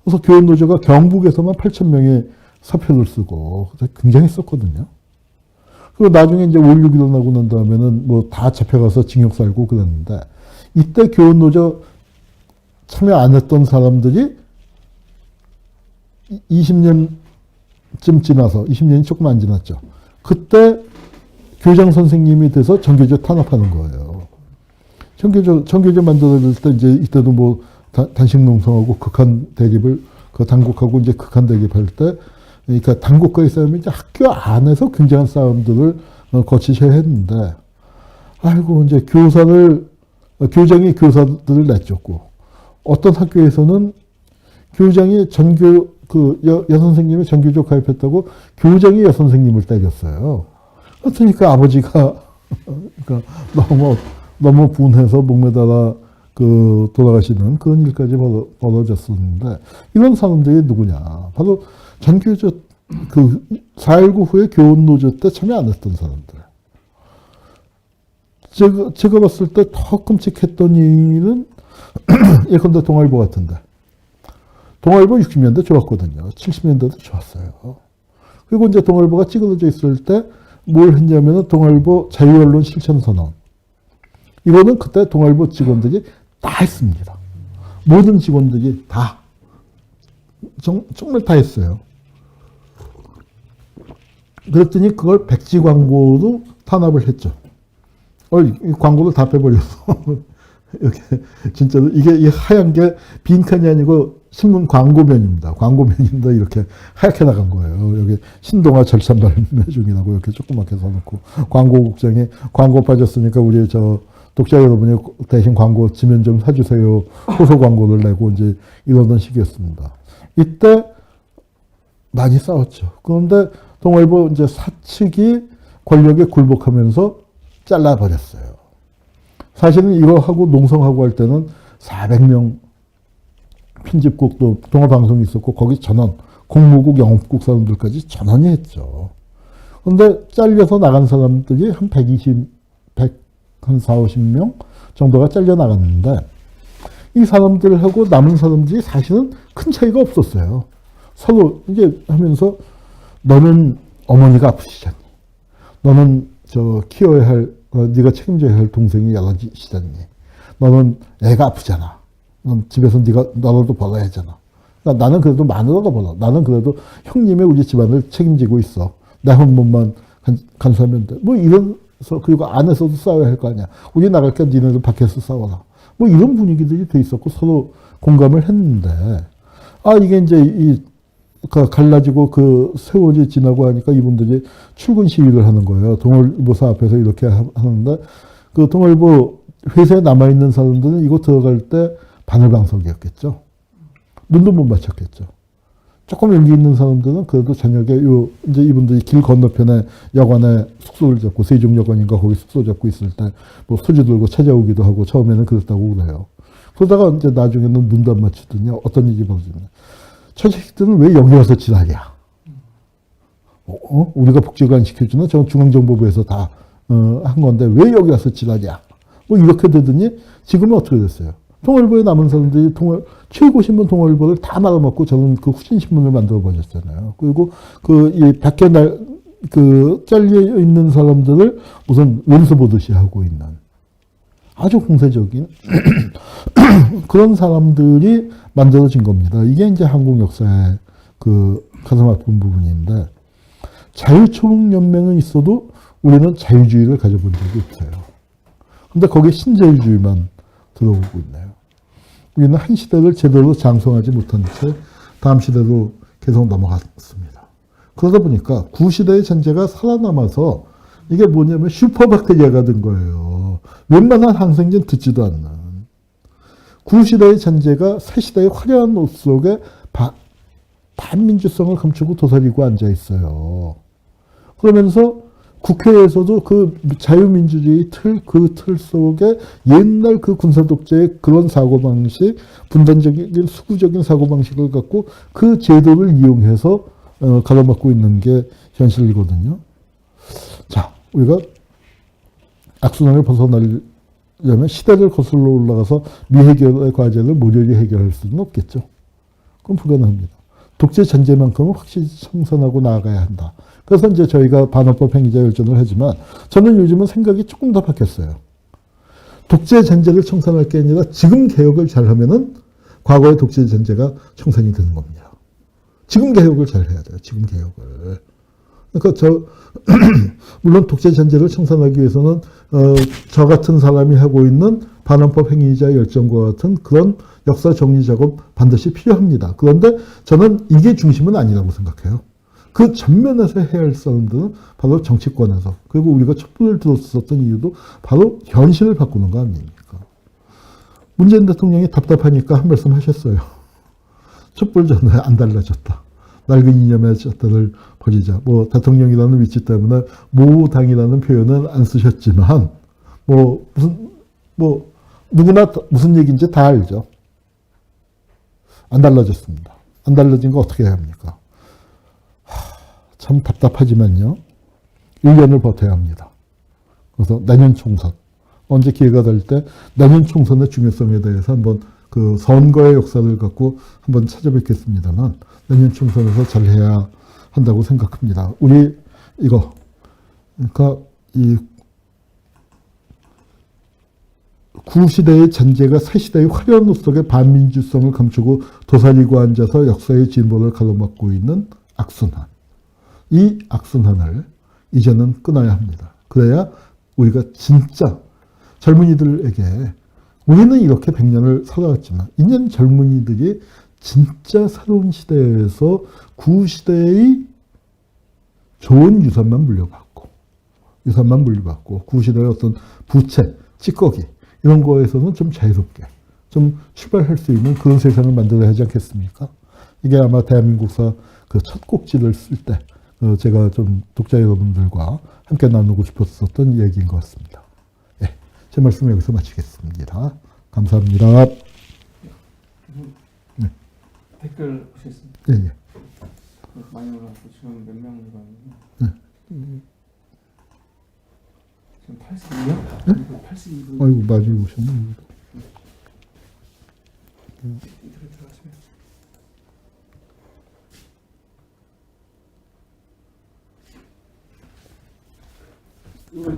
그래서 교원노조가 경북에서만 8,000명의 사표를 쓰고 굉장히 썼거든요. 그리고 나중에 이제 5.16 일어나고 난 다음에는 뭐 다 잡혀가서 징역 살고 그랬는데 이때 교원노조 참여 안 했던 사람들이 20년쯤 지나서 20년이 조금 안 지났죠. 그때 교장 선생님이 돼서 정교조 탄압하는 거예요. 정교조 만들어질 때 이제 이때도 뭐 단식 농성하고 극한 대립을 당국하고 이제 극한 대립할 때 그러니까 당국과의 싸움이 이제 학교 안에서 굉장한 싸움들을 거치셔야 했는데 아이고 이제 교장이 교사들을 내쫓고 어떤 학교에서는 교장이 여선생님이 전교조 가입했다고 교장이 여선생님을 때렸어요. 그러니까 아버지가 그러니까 너무 분해서 목매달아 돌아가시는 그런 일까지 벌어졌었는데 이런 사람들이 누구냐? 바로 전교조 4.19 후에 교원노조 때 참여 안 했던 사람들. 제가 봤을 때 더 끔찍했던 일은 예컨대 동아일보 같은데. 동아일보 60년대 좋았거든요. 70년대도 좋았어요. 그리고 이제 동아일보가 찌그러져 있을 때 뭘 했냐면은 동아일보 자유언론 실천선언. 이거는 그때 동아일보 직원들이 다 했습니다. 모든 직원들이 다. 정말 다 했어요. 그랬더니 그걸 백지 광고로 탄압을 했죠. 이 광고를 다 빼버려서. 이렇게, 진짜로, 이게 하얀 게 빈칸이 아니고 신문 광고면입니다. 광고면인데 이렇게 하얗게 나간 거예요. 여기 신동아 절찬 발매 중이라고 이렇게 조그맣게 써놓고 광고국장이 광고 빠졌으니까 우리 독자 여러분이 대신 광고 지면 좀 사주세요. 호소 광고를 내고 이제 이러던 시기였습니다. 이때 많이 싸웠죠. 그런데 동아일보 이제 사측이 권력에 굴복하면서 잘라버렸어요. 사실은 이거 하고 농성하고 할 때는 400명 편집국도 동아방송이 있었고 거기 전원, 공무국, 영업국 사람들까지 전원이 했죠. 그런데 잘려서 나간 사람들이 한 140, 50명 정도가 잘려 나갔는데 이 사람들하고 남은 사람들이 사실은 큰 차이가 없었어요. 서로 이제 하면서 너는 어머니가 아프시잖니. 너는 키워야 할, 네가 책임져야 할 동생이 여럿이잖니. 너는 애가 아프잖아. 넌 집에서 너라도 벌어야 하잖아. 그러니까 나는 그래도 마누라가 벌어. 나는 그래도 형님의 우리 집안을 책임지고 있어. 내 혼몸만 간수하면 돼. 뭐 이러면서, 그리고 안에서도 싸워야 할 거 아니야. 우리 나갈 게 니네도 밖에서 싸워라. 뭐 이런 분위기들이 돼 있었고 서로 공감을 했는데, 이게 이제 갈라지고 세월이 지나고 하니까 이분들이 출근 시위를 하는 거예요. 동아일보사 앞에서 이렇게 하는데, 동아일보 회사에 남아있는 사람들은 이거 들어갈 때 바늘방석이었겠죠. 눈도 못 맞췄겠죠. 조금 용기 있는 사람들은 그래도 저녁에 이제 이분들이 길 건너편에 여관에 숙소를 잡고, 세종여관인가 거기 숙소 잡고 있을 때 뭐 소주 들고 찾아오기도 하고 처음에는 그랬다고 그래요. 그러다가 이제 나중에는 눈도 안 맞추더니 어떤 일이 벌어지냐. 저 새끼들은 왜 여기 와서 지랄이야? 우리가 복지가 안 시켜주나? 저 중앙정보부에서 다, 한 건데 왜 여기 와서 지랄이야? 뭐 이렇게 되더니 지금은 어떻게 됐어요? 통일부에 남은 사람들이 최고 신문 통일부를 다 말아먹고 저는 그 후진 신문을 만들어 버렸잖아요. 그리고 이 밖에 잘려 있는 사람들을 무슨 원수 보듯이 하고 있는 아주 공세적인 그런 사람들이 만들어진 겁니다. 이게 이제 한국 역사의 그 가슴 아픈 부분인데 자유초국연맹은 있어도 우리는 자유주의를 가져본 적이 없어요. 근데 거기에 신자유주의만 들어오고 있네요. 우리는 한 시대를 제대로 장성하지 못한 채 다음 시대로 계속 넘어갔습니다. 그러다 보니까 구시대의 전제가 살아남아서 이게 뭐냐면 슈퍼박테리아가 된 거예요. 웬만한 항생제는 듣지도 않는. 구시대의 전제가 새시대의 화려한 옷 속에 반민주성을 감추고 도사리고 앉아 있어요. 그러면서 국회에서도 그 자유민주주의 그 틀 속에 옛날 그 군사독재의 그런 사고방식, 분단적인, 수구적인 사고방식을 갖고 그 제도를 이용해서 가로막고 있는 게 현실이거든요. 자, 우리가 악순환을 벗어나려면 시대를 거슬러 올라가서 미해결의 과제를 모조리 해결할 수는 없겠죠. 그건 불가능합니다. 독재 전제만큼은 확실히 청산하고 나아가야 한다. 그래서 이제 저희가 반헌법 행위자 열전을 하지만 저는 요즘은 생각이 조금 더 바뀌었어요. 독재 전제를 청산할 게 아니라 지금 개혁을 잘하면은 과거의 독재 전제가 청산이 되는 겁니다. 지금 개혁을 잘 해야 돼요. 지금 개혁을. 그러니까 물론 독재 전제를 청산하기 위해서는 저 같은 사람이 하고 있는 반헌법 행위자 열정과 같은 그런 역사 정리 작업 반드시 필요합니다. 그런데 저는 이게 중심은 아니라고 생각해요. 그 전면에서 해야 할 사람들은 바로 정치권에서, 그리고 우리가 촛불을 들었었던 이유도 바로 현실을 바꾸는 거 아닙니까? 문재인 대통령이 답답하니까 한 말씀 하셨어요. 촛불 전에 안 달라졌다. 낡은 이념의 잣대를 버리자. 뭐 대통령이라는 위치 때문에 모당이라는 표현은 안 쓰셨지만 누구나 무슨 얘기인지 다 알죠. 안 달라졌습니다. 안 달라진 거 어떻게 해야 합니까? 참 답답하지만요. 1년을 버텨야 합니다. 그래서 내년 총선, 언제 기회가 될 때 내년 총선의 중요성에 대해서 한번 그 선거의 역사를 갖고 한번 찾아뵙겠습니다만 내년 총선에서 잘해야 한다고 생각합니다. 우리 그러니까 이 구시대의 전제가 새시대의 화려한 옷 속에 반민주성을 감추고 도사리고 앉아서 역사의 진보를 가로막고 있는 악순환. 이 악순환을 이제는 끊어야 합니다. 그래야 우리가 진짜 젊은이들에게 우리는 이렇게 100년을 살아왔지만 이제는 젊은이들이 진짜 새로운 시대에서 구시대의 좋은 유산만 물려받고 구시대의 어떤 부채, 찌꺼기 이런 거에서는 좀 자유롭게 좀 출발할 수 있는 그런 세상을 만들어야 하지 않겠습니까? 이게 아마 대한민국사 그 첫 꼭지를 쓸 때 제가 좀 독자 여러분들과 함께 나누고 싶었었던 얘기인 것 같습니다. 예, 제 말씀 여기서 마치겠습니다. 감사합니다. 네. 댓글 보시겠습니다. 예, 예. 많이 올라왔고 지금 몇 명 올라왔는데 네. 지금 82명? 네? 82분. 아이고, 많이 오셨네. 인터넷 들어가시면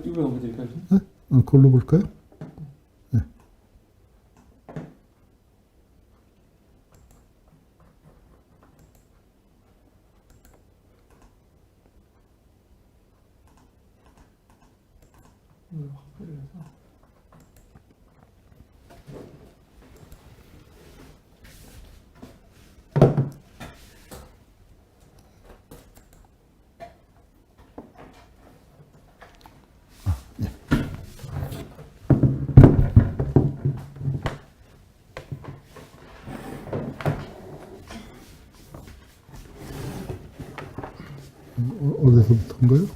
이거 한번 드릴까요? 네? 그걸로 볼까요? 네. 확보를 해서 어디서부터인가요?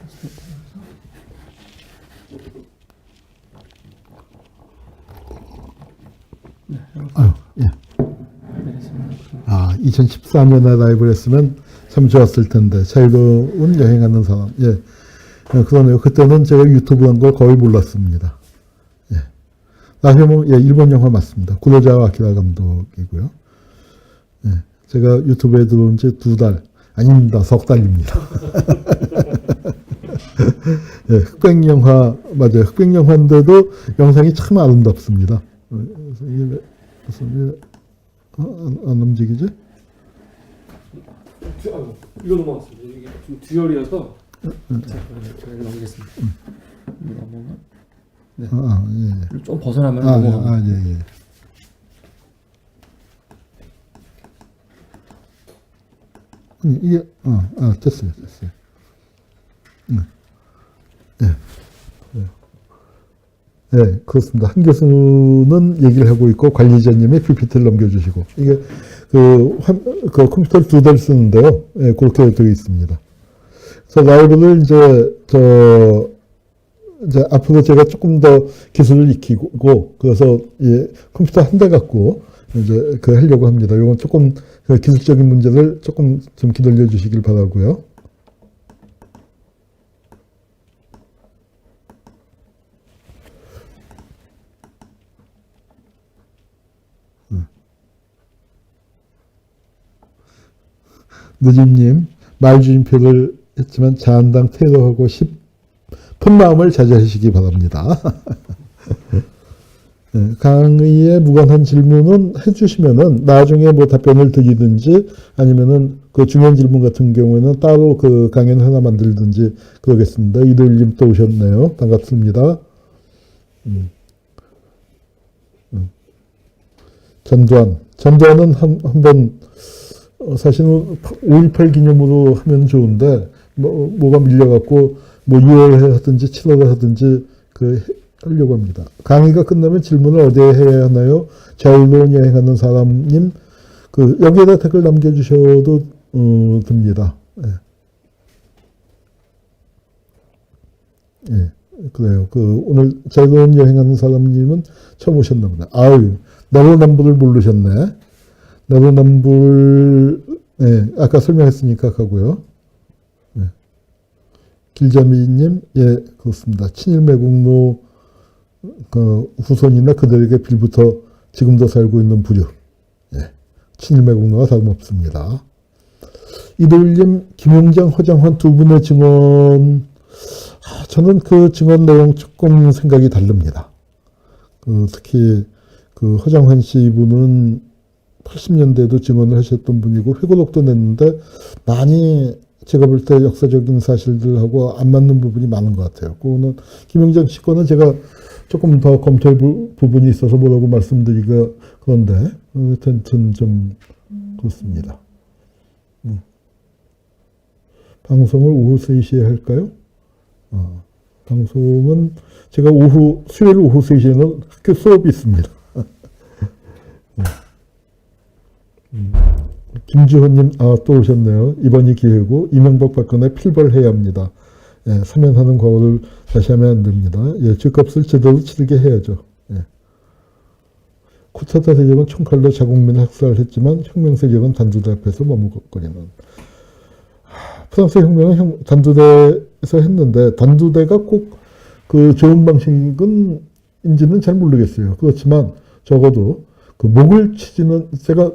네. 아유, 예. 아, 2014년에 라이브를 했으면 참 좋았을 텐데. 자유로운 여행하는 사람. 예. 그러네요. 그때는 제가 유튜브 한 걸 거의 몰랐습니다. 예. 나시모, 예, 일본 영화 맞습니다. 구로자와 아키라 감독이고요. 예. 제가 유튜브에 들어온 지 2달, 아닙니다. 석 달입니다. 예, 흑백 영화, 맞아요. 흑백 영화인데도 영상이 참 아름답습니다. 그래서 이게 무슨, 안 움직이지? 이거 넘어갔습니다. 이게 좀 듀얼이어서 제가 넘기겠습니다. 넘어가. 네. 예. 좀 벗어나면 넘어가. 예, 예. 이게, 됐어요. 예. 예, 그렇습니다. 한 교수는 얘기를 하고 있고, 관리자님이 PPT를 넘겨주시고, 이게, 그 컴퓨터를 2대를 쓰는데요. 예, 그렇게 되어 있습니다. 그래서 라이브를 이제 앞으로 제가 조금 더 기술을 익히고, 그래서, 예, 컴퓨터 한 대 갖고, 이제 하려고 합니다. 이건 조금, 기술적인 문제를 조금 좀 기다려 주시길 바라고요. 느짐님, 말주임표를 했지만 자한당 테러하고 싶은 마음을 자제하시기 바랍니다. 네, 강의에 무관한 질문은 해주시면은 나중에 뭐 답변을 드리든지 아니면은 그 중요한 질문 같은 경우에는 따로 그 강의를 하나 만들든지 그러겠습니다. 이도일님 또 오셨네요. 반갑습니다. 전두환은 한번 사실은 5.18 기념으로 하면 좋은데, 뭐가 밀려갖고, 6월에 하든지 7월에 하든지, 하려고 합니다. 강의가 끝나면 질문을 어디에 해야 하나요? 자유로운 여행하는 사람님, 여기에다 댓글 남겨주셔도, 됩니다. 예. 예, 그래요. 오늘 자유로운 여행하는 사람님은 처음 오셨나 보네. 아유, 내로남불을 모르셨네. 내로남불, 예, 아까 설명했으니까 가고요. 예. 길자미님, 예, 그렇습니다. 친일매국노 후손이나 그들에게 빌부터 지금도 살고 있는 부류. 예. 친일매국노가 다름없습니다. 이도일님, 김용장, 허장환 두 분의 증언, 저는 그 증언 내용 조금 생각이 다릅니다. 특히 허장환 씨 분은 80년대에도 증언을 하셨던 분이고 회고록도 냈는데 많이 제가 볼 때 역사적인 사실들하고 안 맞는 부분이 많은 것 같아요. 그거는 김영장 씨 거는 제가 조금 더 검토해 볼 부분이 있어서 뭐라고 말씀드리기가 그런데 하여튼 좀 그렇습니다. 방송을 오후 3시에 할까요? 방송은 제가 수요일 오후 3시에는 학교 수업이 있습니다. 김주호님, 또 오셨네요. 이번이 기회고, 이명박 박근혜 필벌해야 합니다. 예, 사면하는 과오를 다시 하면 안 됩니다. 예, 죗값을 제대로 치르게 해야죠. 예. 쿠데타 세력은 총칼로 자국민을 학살했지만, 혁명 세력은 단두대 앞에서 머뭇거리는. 프랑스 혁명은 단두대에서 했는데, 단두대가 꼭 좋은 방식인지는 잘 모르겠어요. 그렇지만, 적어도, 목을 치지는,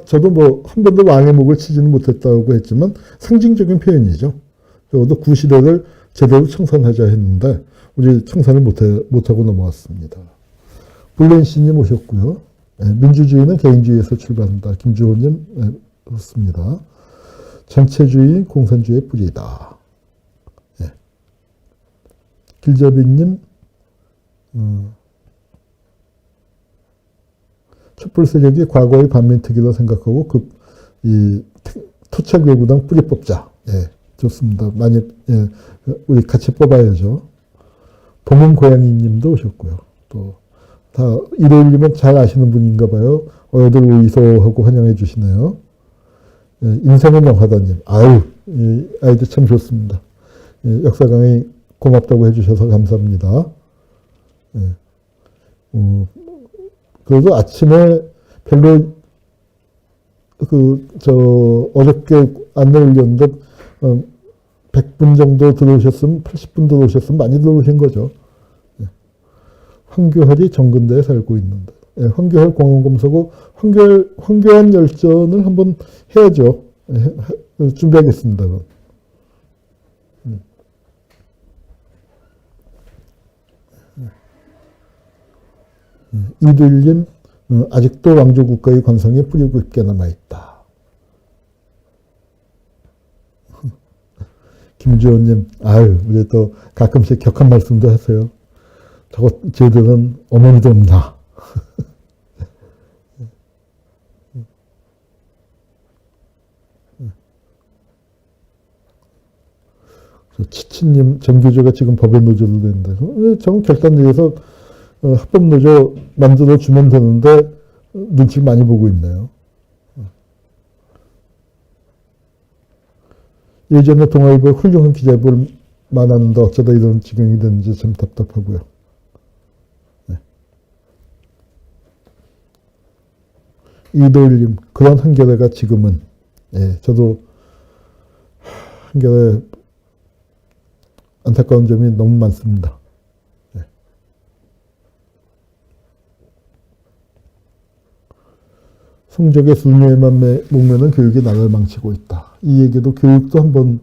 저도 한 번도 왕의 목을 치지는 못했다고 했지만 상징적인 표현이죠. 적어도 구시대를 제대로 청산하자 했는데, 우리 청산을 못하고 넘어왔습니다. 블렌시님 오셨고요. 네, 민주주의는 개인주의에서 출발한다. 김주호님, 네, 그렇습니다. 전체주의, 공산주의의 뿌리다. 네. 길자비님, 촛불 세력이 과거의 반민특위라 생각하고 토착 외구당 뿌리 뽑자. 예, 좋습니다. 많이 우리 같이 뽑아야죠. 봄은 고양이님도 오셨고요. 또 다 일요일이면 잘 아시는 분인가 봐요. 어여들 오이소하고 환영해 주시네요. 예, 인생은 영화다님. 아유, 아이들 참 좋습니다. 예, 역사 강의 고맙다고 해주셔서 감사합니다. 예. 그래도 아침에 별로 어렵게 안내 올렸는데 100분 정도 들어오셨으면 80분 들어오셨으면 많이 들어오신 거죠. 예. 황교할이 정근대에 살고 있는데 예, 황교할 공원검사고 황교안 열전을 한번 해야죠. 예, 준비하겠습니다. 이들님 아직도 왕조국가의 관성에 뿌리 깊게 남아있다. 김주호님, 아유, 우리 또 가끔씩 격한 말씀도 하세요. 저거, 쟤들은 어머니도 없나. 치치님, 정교조가 지금 법의 노조도 되는데, 저건 결단내에서 합법노조 만들어주면 되는데, 눈치를 많이 보고 있네요. 예전에 동아일보에 훌륭한 기자를 많았는데 어쩌다 이런 지경이 됐는지 참 답답하고요. 네. 이도일님, 그런 한겨레가 지금은, 예, 저도 한겨레 안타까운 점이 너무 많습니다. 네. 성적의 순위에만 목매는 교육이 나라를 망치고 있다. 이 얘기도 교육도 한번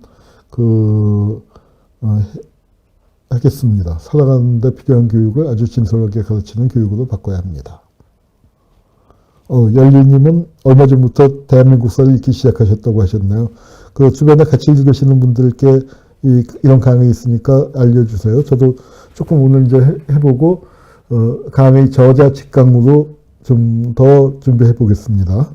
하겠습니다. 살아가는데 필요한 교육을 아주 진솔하게 가르치는 교육으로 바꿔야 합니다. 열리님은 얼마 전부터 대한민국사를 읽기 시작하셨다고 하셨네요. 그 주변에 같이 읽으시는 분들께 이런 강의 있으니까 알려주세요. 저도 조금 오늘 이제 해보고 강의 저자 직강으로 좀 더 준비해 보겠습니다.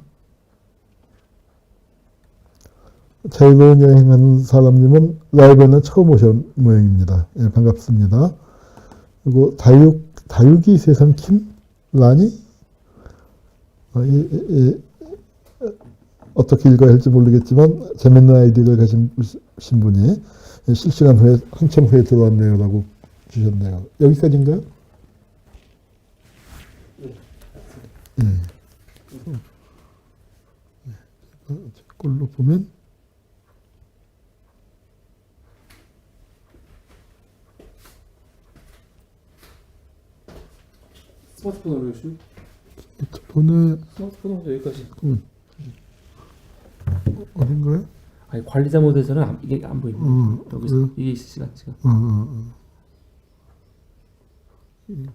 자유로운 여행하는 사람님은 라이브에는 처음 오신 모양입니다. 예, 반갑습니다. 그리고 다육이 세상 킴? 라니? 어떻게 읽어야 할지 모르겠지만 재밌는 아이디를 가진 분이 실시간 후에 한참 후에 들어왔네요 라고 주셨네요. 여기까지인가요? 네. 걸로 보면 스마트폰으로 해주시면? 스마트폰으로 여기까지. 어딘가요? 아니 관리자 모드에서는 이게 안 보입니다. 여기서 이게 있으시간 지금.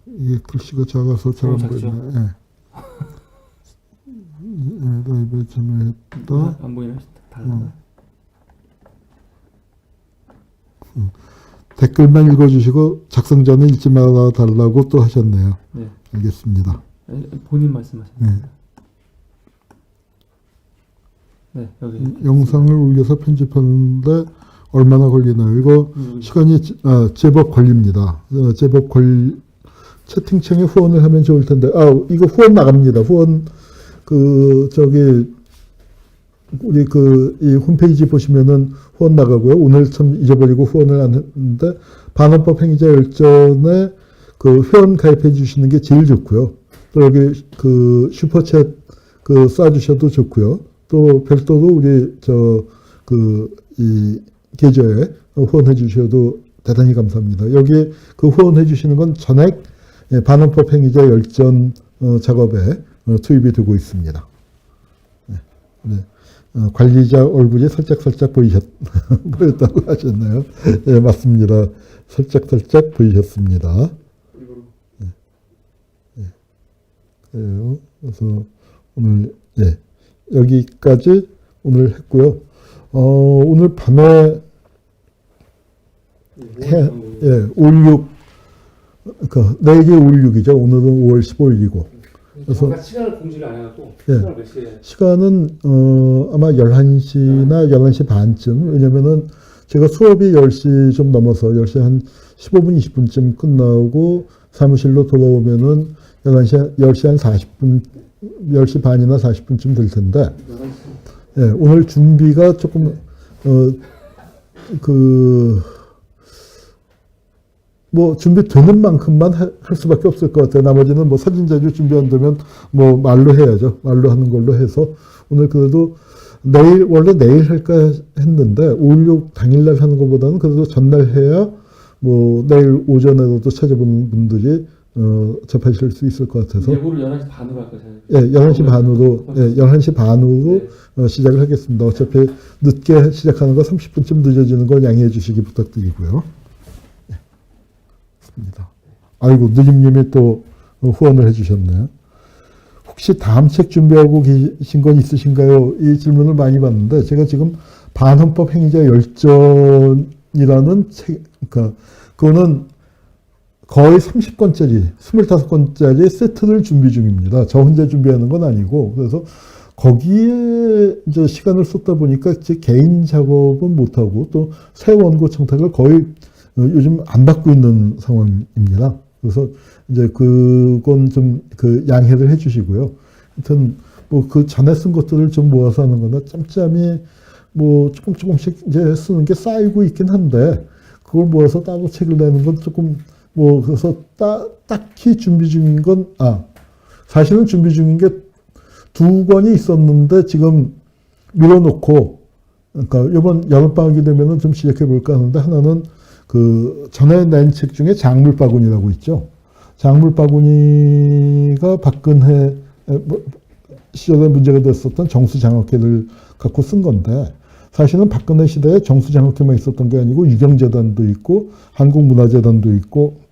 이게 글씨가 작아서 잘 안 보이네. 예. 라이브에 참여했다. 안 보이나? 달라. 댓글만 읽어주시고 작성 전에 읽지 말아 달라고 또 하셨네요. 네. 알겠습니다. 본인 말씀하셨습니다. 네, 여기. 영상을 올려서 편집하는데 얼마나 걸리나요? 이거 시간이 제법 걸립니다. 채팅창에 후원을 하면 좋을 텐데, 이거 후원 나갑니다. 후원, 우리 이 홈페이지 보시면은 후원 나가고요. 오늘 참 잊어버리고 후원을 안 했는데, 반헌법 행위자 열전에 회원 가입해 주시는 게 제일 좋고요. 또 여기 슈퍼챗 쏴주셔도 좋고요. 또 별도로 우리 이 계좌에 후원해 주셔도 대단히 감사합니다. 여기 후원해 주시는 건 전액 반헌법 행위자 열전 작업에 투입이 되고 있습니다. 네. 관리자 얼굴이 살짝 보였다고 하셨나요? 네, 맞습니다. 살짝 보이셨습니다. 네. 그래요. 그래서 오늘 여기까지 오늘 했고요. 오늘 밤에 5.16 내일이 5.16이죠. 오늘은 5월 15일이고. 그래서 시간을 공지를 안 해갖고 시간을 몇 시에? 시간은 아마 11시나 11시 반쯤. 왜냐면은 제가 수업이 10시 좀 넘어서 10시 한 15분 20분쯤 끝나고 사무실로 돌아오면은 10시 한 40분 10시 반이나 40분쯤 될 텐데, 오늘 준비가 조금, 뭐 준비되는 만큼만 할 수밖에 없을 것 같아요. 나머지는 뭐 사진 자료 준비 안 되면 뭐 말로 해야죠. 말로 하는 걸로 해서 오늘 그래도 원래 내일 할까 했는데 5.16 당일날 하는 것보다는 그래도 전날 해야 뭐 내일 오전에도 찾아보는 분들이 접하실 수 있을 것 같아서 예고를 11시 반으로 할까요? 예, 11시 반으로, 예, 11시 반으로 시작을 하겠습니다. 어차피 늦게 시작하는 거 30분쯤 늦어지는 걸 양해해 주시기 부탁드리고요. 예, 좋습니다. 아이고, 느림님이 또 후원을 해 주셨네요. 혹시 다음 책 준비하고 계신 건 있으신가요? 이 질문을 많이 받는데, 제가 지금 반헌법 행위자 열전이라는 책, 그러니까, 그거는 거의 30권짜리, 25권짜리 세트를 준비 중입니다. 저 혼자 준비하는 건 아니고, 그래서 거기에 이제 시간을 쏟다 보니까 제 개인 작업은 못하고 또 새 원고 청탁을 거의 요즘 안 받고 있는 상황입니다. 그래서 이제 그건 좀 그 양해를 해 주시고요. 하여튼 뭐 그 전에 쓴 것들을 좀 모아서 하는 거나 짬짬이 뭐 조금씩 이제 쓰는 게 쌓이고 있긴 한데 그걸 모아서 따로 책을 내는 건 조금 뭐 그래서 딱히 준비 중인 건 사실은 준비 중인 게 2권이 있었는데 지금 밀어놓고 그러니까 이번 여름방학이 되면은 좀 시작해 볼까 하는데 하나는 그 전에 낸 책 중에 작물바구니라고 있죠. 작물바구니가 박근혜 시절에 문제가 됐었던 정수장학회를 갖고 쓴 건데 사실은 박근혜 시대에 정수장학회만 있었던 게 아니고 유경재단도 있고 한국문화재단도 있고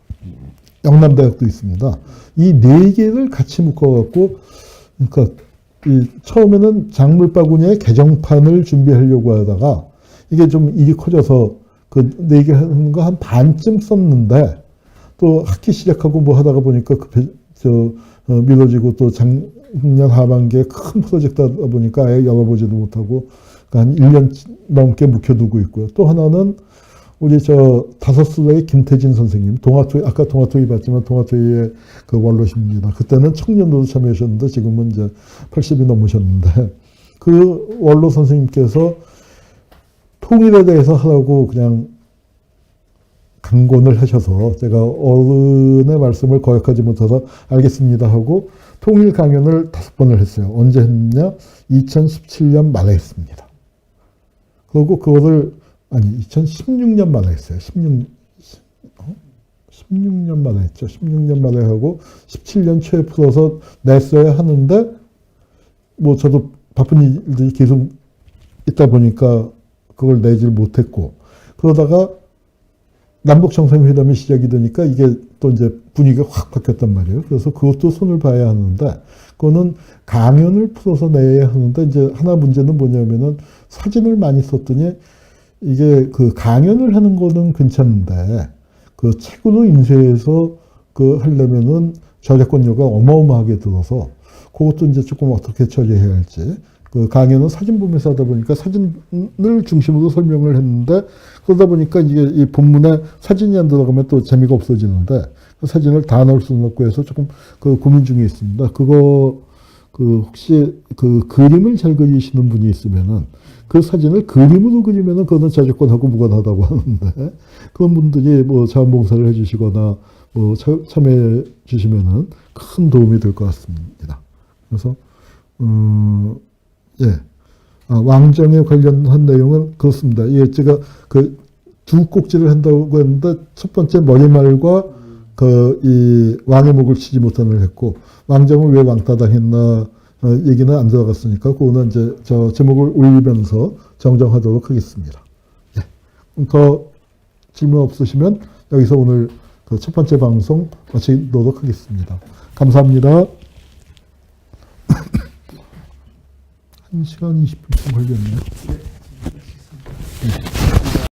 영남대학도 있습니다. 이 4개를 같이 묶어갖고 그러니까 처음에는 작물바구니의 개정판을 준비하려고 하다가 이게 좀 일이 커져서 그 4개 하는 거 한 반쯤 썼는데 또 학기 시작하고 뭐 하다가 보니까 미뤄지고 또 작년 하반기에 큰 프로젝트 하다 보니까 아예 열어보지도 못하고 한 1년 넘게 묵혀두고 있고요. 또 하나는 우리 다섯수레의 김태진 선생님, 아까 동아토이 봤지만 동아토이의 그 원로십니다. 그때는 청년도도 참여하셨는데 지금은 이제 80이 넘으셨는데 그 원로 선생님께서 통일에 대해서 하라고 그냥 강권을 하셔서 제가 어른의 말씀을 거역하지 못해서 알겠습니다 하고 통일 강연을 5번을 했어요. 언제 했냐? 2017년 말에 했습니다. 그리고 그거를 2016년 만에 했어요. 16년 만에 했죠. 16년 만에 하고 17년 초에 풀어서 냈어야 하는데 뭐 저도 바쁜 일들이 계속 있다 보니까 그걸 내질 못했고 그러다가 남북정상회담이 시작이 되니까 이게 또 이제 분위기가 확 바뀌었단 말이에요. 그래서 그것도 손을 봐야 하는데 그거는 강연을 풀어서 내야 하는데 이제 하나 문제는 뭐냐면은 사진을 많이 썼더니 이게 그 강연을 하는 거는 괜찮은데 그 책으로 인쇄해서 그 하려면은 저작권료가 어마어마하게 들어서 그것도 이제 조금 어떻게 처리해야 할지 그 강연은 사진 보면서 하다 보니까 사진을 중심으로 설명을 했는데 그러다 보니까 이게 이 본문에 사진이 안 들어가면 또 재미가 없어지는데 그 사진을 다 넣을 수는 없고 해서 조금 그 고민 중에 있습니다. 그거 그 혹시 그 그림을 잘 그리시는 분이 있으면은 그 사진을 그림으로 그리면은 그거는 저작권하고 무관하다고 하는데 그런 분들이 뭐 자원봉사를 해주시거나 뭐 참여해 주시면은 큰 도움이 될 것 같습니다. 그래서 예. 왕정에 관련한 내용은 그렇습니다. 예, 제가 그 2꼭지를 한다고 했는데 첫 번째 머리말과 이 왕의 목을 치지 못한을 했고 왕정을 왜 왕따다 했나 얘기는 안 들어갔으니까 그거는 이제 저 제목을 올리면서 정정하도록 하겠습니다. 예. 더 질문 없으시면 여기서 오늘 그 첫 번째 방송 마치도록 하겠습니다. 감사합니다. 1시간 20분쯤 걸렸네요.